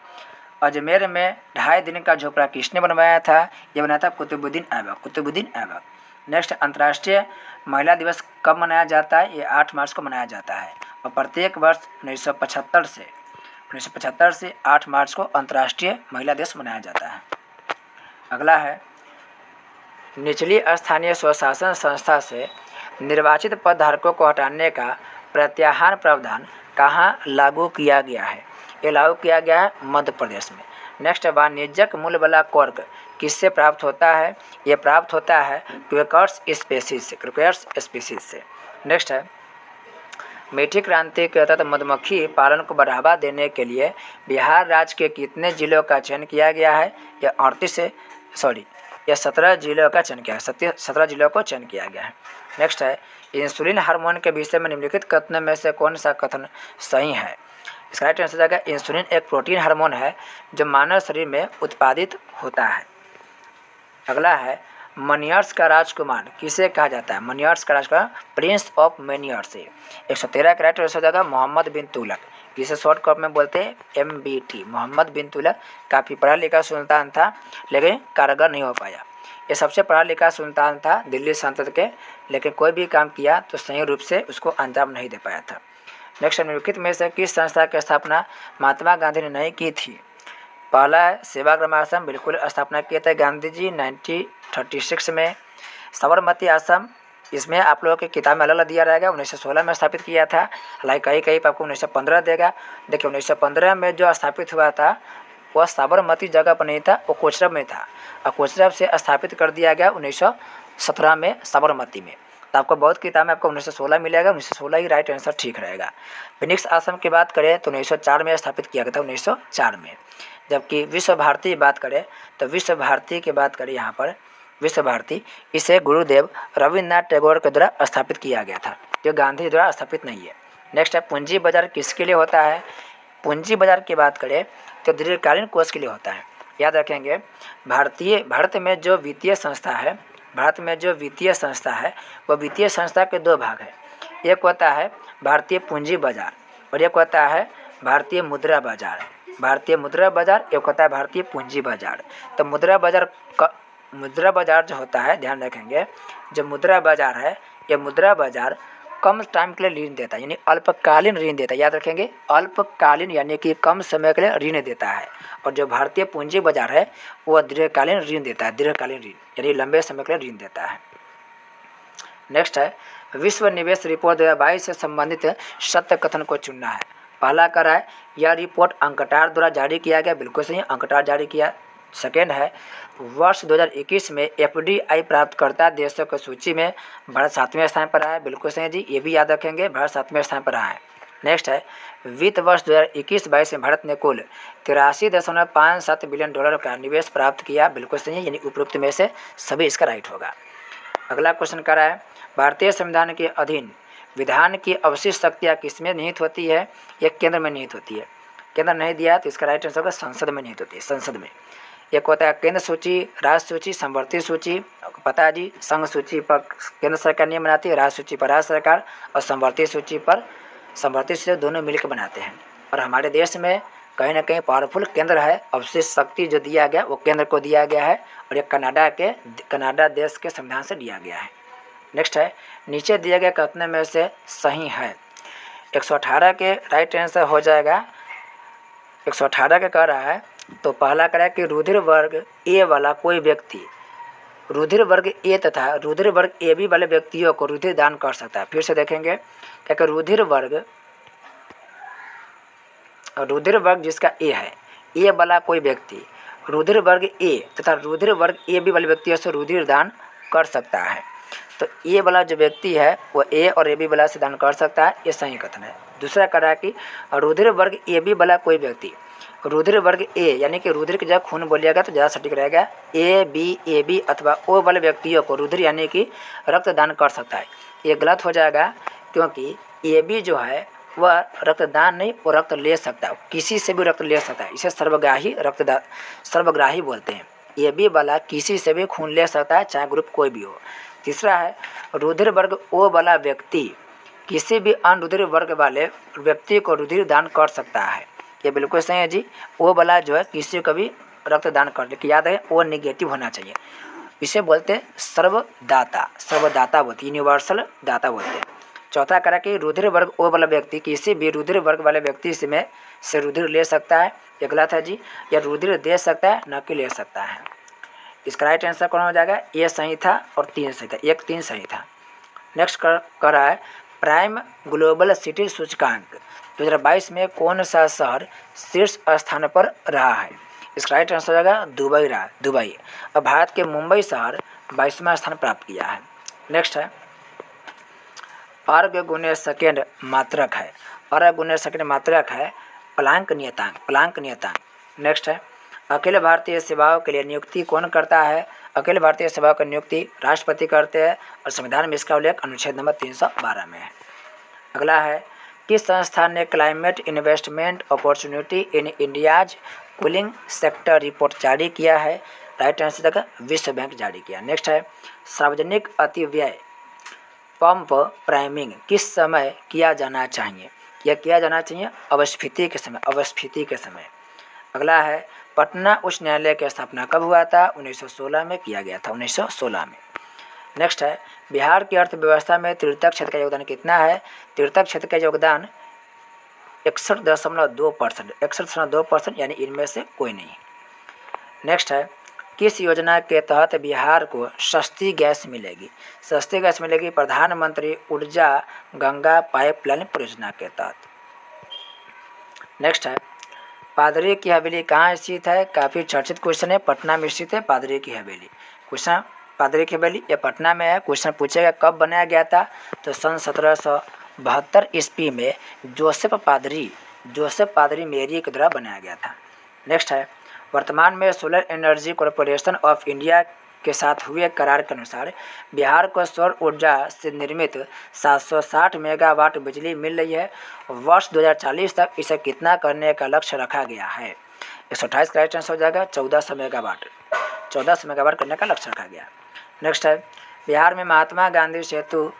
अजमेर में 2.5 दिन का झोपड़ा किसने बनवाया था? यह बनाया था कुतुबुद्दीन ऐबक, कुतुबुद्दीन ऐबक। नेक्स्ट, अंतर्राष्ट्रीय महिला दिवस कब मनाया जाता है? ये 8 मार्च को मनाया जाता है और प्रत्येक वर्ष 1975 से 8 मार्च को अंतर्राष्ट्रीय महिला दिवस मनाया जाता है। अगला है, निचली स्थानीय स्वशासन संस्था से निर्वाचित पद धारकों को हटाने का प्रत्याहार प्रावधान कहाँ लागू किया गया है? ये लागू किया गया है मध्य प्रदेश में। नेक्स्ट है वाणिज्यिक मूल्य वाला कॉर्क किससे प्राप्त होता है? ये प्राप्त होता है क्वेकर्स स्पीसीज से। नेक्स्ट है मीठी क्रांति के तहत मधुमक्खी पालन को बढ़ावा देने के लिए बिहार राज्य के कितने जिलों का चयन किया गया है? यह 17 जिलों का चयन किया है। 17 जिलों को चयन किया गया है। नेक्स्ट है इंसुलिन हार्मोन के विषय में निम्नलिखित कथनों में से कौन सा कथन सही है? इसका राइट आंसर जाएगा इंसुलिन एक प्रोटीन हार्मोन है जो मानव शरीर में उत्पादित होता है। अगला है मनियर्स का राजकुमार किसे कहा जाता है? मनियर्स का राजकुमार प्रिंस ऑफ मैनियर्स। 113 का राइट आंसर जाएगा मोहम्मद बिन तुगलक, जिसे शॉर्ट कट में बोलते हैं MBT। मोहम्मद बिन तुगलक काफ़ी पढ़ा लिखा सुल्तान था लेकिन कारगर नहीं हो पाया। ये सबसे पढ़ा लिखा सुल्तान था दिल्ली सल्तनत के, लेकिन कोई भी काम किया तो सही रूप से उसको अंजाम नहीं दे पाया था। नेक्स्ट निम्नलिखित में से किस संस्था की स्थापना महात्मा गांधी ने नहीं की थी? पहला है सेवाग्राम आश्रम, बिल्कुल स्थापना किए थे गांधी जी 1936 में। साबरमती आश्रम, इसमें आप लोगों की किताब में अलग अलग दिया रहेगा, 1916 में स्थापित किया था। हालांकि कहीं कहीं पर आपको 1915 देगा। देखिए 1915 में जो स्थापित हुआ था वह साबरमती जगह पर नहीं था, वो कोचरब में था और कोचरब से स्थापित कर दिया गया 1917 में साबरमती में। तो आपको बहुत किताब में आपको 1916 मिलेगा, 1916 ही राइट आंसर ठीक रहेगा। फिनिक्स आश्रम की बात करें तो 1904 में स्थापित किया गया था, 1904 में। जबकि विश्व भारती की बात करें तो विश्व भारती की बात करें यहाँ पर विश्व भारती, इसे गुरुदेव रविन्द्रनाथ टैगोर के द्वारा स्थापित किया गया था, जो गांधी द्वारा स्थापित नहीं है। नेक्स्ट है पूंजी बाजार किसके लिए होता है? पूंजी बाजार की बात करें तो दीर्घकालीन कोष के लिए होता है। याद रखेंगे भारत में जो वित्तीय संस्था है वह वित्तीय संस्था के दो भाग है। एक होता है भारतीय पूंजी बाजार और एक होता है भारतीय मुद्रा बाजार। एक होता है भारतीय पूंजी बाजार। तो मुद्रा बाजार जो होता है, ध्यान रखेंगे, जो मुद्रा बाजार है यह मुद्रा बाजार कम टाइम के लिए ऋण देता है, यानी अल्पकालीन ऋण देता है। याद रखेंगे अल्पकालीन यानी कि कम समय के लिए ऋण देता है। और जो भारतीय पूंजी बाजार है वह दीर्घकालीन ऋण देता है, दीर्घकालीन ऋण यानी लंबे समय के लिए ऋण देता है। नेक्स्ट है विश्व निवेश रिपोर्ट 2022 से संबंधित सत्य कथन को चुनना है। पहला करा है यह रिपोर्ट अंकटार द्वारा जारी किया गया, बिल्कुल सही, अंकटार जारी किया। सेकेंड है वर्ष 2021 में FDI प्राप्तकर्ता देशों की सूची में भारत 7वें स्थान पर आया, बिल्कुल सही जी, ये भी याद रखेंगे, भारत 7वें स्थान पर आया है। नेक्स्ट है वित्त वर्ष 2021-22 में भारत ने कुल 83.57 बिलियन डॉलर का निवेश प्राप्त किया, बिल्कुल सही, यानी उपरोक्त में से सभी इसका राइट होगा। अगला क्वेश्चन कर रहा है भारतीय संविधान के अधीन विधान की अवशिष्ट शक्तियाँ किसमें निहित होती है? यह केंद्र में निहित होती है। केंद्र नहीं दिया तो इसका राइट आंसर होगा संसद में निहित होती है, संसद में। एक होता है केंद्र सूची, राज्य सूची, संवर्ती सूची। आपको पता है जी, संघ सूची पर केंद्र सरकार नियम बनाती है, राज्य सूची पर राज्य सरकार, और संवर्ती सूची दोनों मिलकर बनाते हैं। और हमारे देश में कहीं ना कहीं पावरफुल केंद्र है, अवशिष्ट शक्ति जो दिया गया वो केंद्र को दिया गया है, और ये कनाडा देश के संविधान से दिया गया है। नेक्स्ट है नीचे दिए गए कथन में से सही है। 118 के राइट आंसर हो जाएगा। 118 का कह रहा है तो पहला कह रहा है कि रुधिर वर्ग ए वाला कोई व्यक्ति रुधिर वर्ग ए तथा रुधिर वर्ग AB वाले व्यक्तियों को रुधिर दान कर सकता है। फिर से देखेंगे क्या रुधिर वर्ग जिसका ए है, ए वाला कोई व्यक्ति रुधिर वर्ग ए तथा रुधिर वर्ग AB वाले व्यक्तियों से रुधिर दान कर सकता है। तो ए वाला जो व्यक्ति है वो ए और AB वाला से दान कर सकता है, ये सही कथन है। दूसरा कह रहा है कि रुधिर वर्ग AB वाला कोई व्यक्ति रुधिर वर्ग ए यानी कि रुधिर की जगह खून बोलिएगा तो ज़्यादा सटीक रहेगा, AB अथवा O वाले व्यक्तियों को रुधिर यानी कि रक्तदान कर सकता है। ये गलत हो जाएगा क्योंकि AB जो है वह रक्तदान नहीं, वो रक्त ले सकता है, किसी से भी रक्त ले सकता है। इसे सर्वग्राही बोलते हैं। AB वाला किसी से भी खून ले सकता है, चाहे ग्रुप कोई भी हो। तीसरा है रुधिर वर्ग O वाला व्यक्ति किसी भी अन्य रुधिर वर्ग वाले व्यक्ति को रुधिर दान कर सकता है, ये बिल्कुल सही है जी। O वाला जो है किसी को भी रक्तदान करने की, याद है O नेगेटिव होना चाहिए। इसे बोलते हैं सर्वदाता बोलते हैं, यूनिवर्सल दाता बोलते हैं। चौथा करा कि रुधिर वर्ग O वाला व्यक्ति किसी भी रुधिर वर्ग वाले व्यक्ति से रुधिर ले सकता है, ये गलत है जी। या रुधिर दे सकता है, न कि ले सकता है। इसका राइट आंसर कौन हो जाएगा? ये सही था और 3 सही था, 1 3 सही था। नेक्स्ट कर रहा है प्राइम ग्लोबल सिटी सूचकांक 2022 में कौन सा शहर शीर्ष स्थान पर रहा है? इसका राइट आंसर हो जाएगा दुबई रहा, दुबई। और भारत के मुंबई शहर 22वां स्थान प्राप्त किया है। नेक्स्ट है अर्घ गुने सेकेंड मात्रक है, अर्घ गुने सेकेंड मात्रक है प्लांक नियतांक, प्लांक नियतांक। नेक्स्ट है अखिल भारतीय सेवाओं के लिए नियुक्ति कौन करता है, अखिल भारतीय सेवाओं की नियुक्ति राष्ट्रपति करते हैं और संविधान में इसका उल्लेख अनुच्छेद नंबर 312 में है। अगला है किस संस्थान ने climate investment opportunity in India's cooling sector report जारी किया है, राइट आंसर तक विश्व बैंक जारी किया। नेक्स्ट है सार्वजनिक अतिव्यय पंप प्राइमिंग किस समय किया जाना चाहिए, यह किया जाना चाहिए अवस्थिति के समय, अवस्थिति के समय। अगला है पटना उच्च न्यायालय की स्थापना कब हुआ था, 1916 में किया गया था, 1916 में। नेक्स्ट है बिहार की अर्थव्यवस्था में तीर्थक क्षेत्र का योगदान कितना है, तीर्थक क्षेत्र का योगदान 61.2%, 61.2%, यानी इनमें से कोई नहीं। नेक्स्ट है किस योजना के तहत बिहार को सस्ती गैस मिलेगी, सस्ती गैस मिलेगी प्रधानमंत्री ऊर्जा गंगा पाइपलाइन परियोजना के तहत। नेक्स्ट है पादरी की हवेली कहाँ स्थित है, काफ़ी चर्चित क्वेश्चन है, पटना में स्थित है पादरी की हवेली। क्वेश्चन पादरी की हवेली ये पटना में है। क्वेश्चन पूछेगा कब बनाया गया था, तो सन 1772 ईस्वी में जोसेफ पादरी मेरी के द्वारा बनाया गया था। नेक्स्ट है वर्तमान में solar energy corporation of India के साथ हुए करार के अनुसार बिहार को सौर ऊर्जा से निर्मित 760 मेगावाट बिजली मिल रही है। वर्ष 2040 तक इसे कितना करने का लक्ष्य रखा गया है, 128 का राइट आंसर हो जाएगा 1400 मेगावाट, 1400 मेगावाट करने का लक्ष्य रखा गया। नेक्स्ट है बिहार में महात्मा गांधी सेतु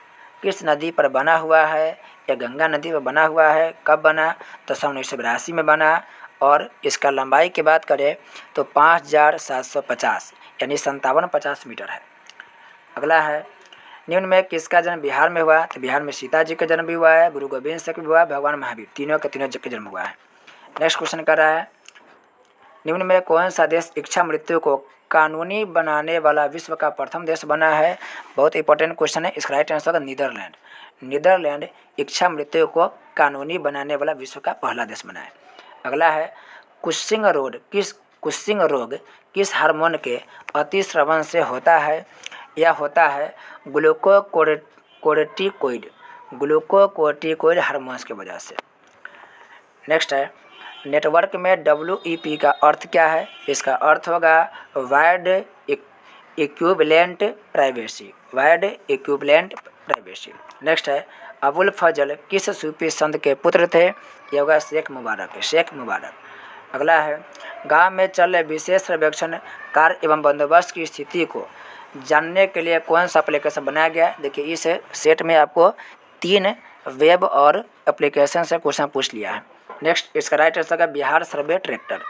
किस नदी पर बना हुआ है, यह गंगा नदी पर बना हुआ है। कब बना, तो सन 1982 में बना और इसका लंबाई की बात करें तो 5750 यानी 5750 मीटर है। अगला है निम्न में किसका जन्म बिहार में हुआ, तो बिहार में सीता जी का जन्म भी हुआ है, गुरु गोविंद सिंह भी हुआ है, भगवान महावीर तीनों का जन्म हुआ है। नेक्स्ट क्वेश्चन कर रहा है निम्न में कौन सा देश इच्छा मृत्यु को कानूनी बनाने वाला विश्व का प्रथम देश बना है, बहुत इंपॉर्टेंट क्वेश्चन है। इसका राइट आंसर होगा नीदरलैंड। नीदरलैंड इच्छा मृत्यु को कानूनी बनाने वाला विश्व का पहला देश बना है। अगला है कुशिंग रोग किस हार्मोन के अतिस्रवण से होता है, यह होता है ग्लूकोकोर्टिकोइड हार्मोन्स की वजह से। नेक्स्ट है नेटवर्क में WEP का अर्थ क्या है, इसका अर्थ होगा wide equivalent privacy, wide equivalent privacy. Next है अबुल फजल किस सूफी संत के पुत्र थे, यह होगा शेख मुबारक। अगला है गांव में चल रहे विशेष सर्वेक्षण कार्य एवं बंदोबस्त की स्थिति को जानने के लिए कौन सा एप्लीकेशन बनाया गया। देखिए इस सेट में आपको 3 वेब और एप्लीकेशन से क्वेश्चन पूछ लिया है। नेक्स्ट इसका राइट आंसर है बिहार सर्वे ट्रैकर।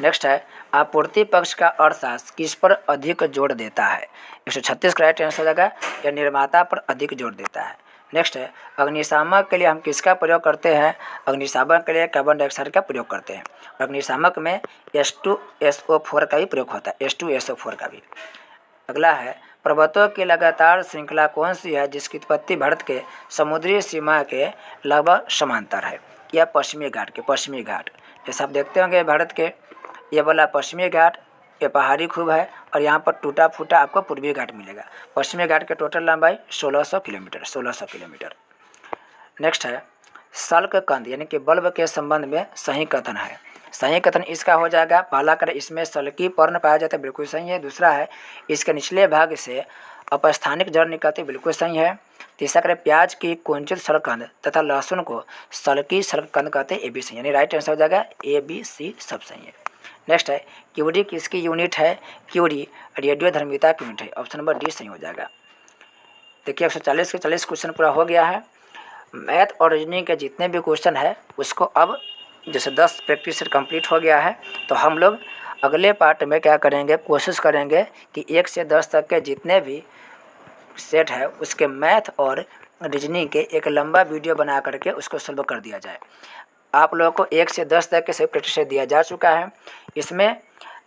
नेक्स्ट है आपूर्ति पक्ष का अर्थशास्त्र किस पर अधिक जोर देता है, 136 का राइट आंसर होगा यह निर्माता पर अधिक जोर देता है। नेक्स्ट है अग्निशामक के लिए हम किसका प्रयोग करते हैं, अग्निशामक के लिए कार्बन डाइऑक्साइड का प्रयोग करते हैं। अग्निशामक में H2SO4 का भी प्रयोग होता है, H2SO4 का भी। अगला है पर्वतों की लगातार श्रृंखला कौन सी है जिसकी उत्पत्ति भारत के समुद्री सीमा के लगभग समांतर है, यह पश्चिमी घाट। जैसे आप देखते होंगे भारत के ये वाला पश्चिमी घाट ये पहाड़ी खूब है और यहाँ पर टूटा फूटा आपको पूर्वी घाट मिलेगा। पश्चिमी घाट के टोटल लंबाई 1600 किलोमीटर। नेक्स्ट है सल्क कंद यानी कि बल्ब के संबंध में सही कथन है, सही कथन इसका हो जाएगा पहला कर इसमें सल्की पर्ण पाया जाता है, बिल्कुल सही है। दूसरा है इसके निचले भाग से अपस्थानिक जड़ निकलती, बिल्कुल सही है। तीसरा कर प्याज की कुंचित सलकंद तथा लहसुन को सल्की सलकंद कहते हैं, ABC यानी राइट आंसर हो जाएगा ABC सब सही है। नेक्स्ट है क्यूरी किसकी यूनिट है, क्यूरी रेडियो धर्मिता की यूनिट है, ऑप्शन नंबर D सही हो जाएगा। देखिए 140 के 40 क्वेश्चन पूरा हो गया है। मैथ और रीजनिंग के जितने भी क्वेश्चन है उसको अब जैसे 10 प्रैक्टिस सेट कंप्लीट हो गया है तो हम लोग अगले पार्ट में क्या करेंगे, कोशिश करेंगे कि 1 से 10 तक के जितने भी सेट है उसके मैथ और रीजनिंग के एक लंबा वीडियो बना करके उसको सॉल्व कर दिया जाए। आप लोगों को 1 से 10 तक के सभी प्रैक्टिस सेट दिया जा चुका है। इसमें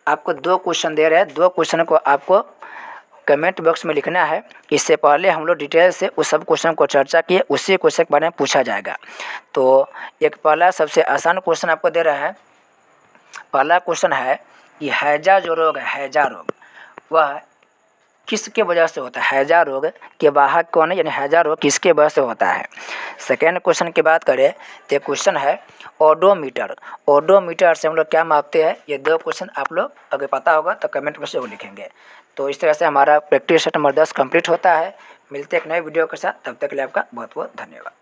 आपको 2 क्वेश्चन दे रहे हैं, 2 क्वेश्चन को आपको कमेंट बॉक्स में लिखना है। इससे पहले हम लोग डिटेल से उस सब क्वेश्चन को चर्चा किए, उसी क्वेश्चन के बारे में पूछा जाएगा। तो एक पहला सबसे आसान क्वेश्चन आपको दे रहा है पहला क्वेश्चन है कि हैजा जो रोग है, हैजा रोग वह किसके वजह से होता है? हैजा रोग के वाहक कौन है, यानी हैजा रोग किसके वजह से होता है? सेकेंड क्वेश्चन की बात करें तो क्वेश्चन है ओडोमीटर। ओडोमीटर से हम लोग क्या मापते हैं? ये दो क्वेश्चन आप लोग अगर पता होगा तो कमेंट में से वो लिखेंगे। तो इस तरह से हमारा प्रैक्टिस सेट नंबर 10 कंप्लीट होता है। मिलते हैं एक नए वीडियो के साथ, तब तक के लिए आपका बहुत बहुत धन्यवाद।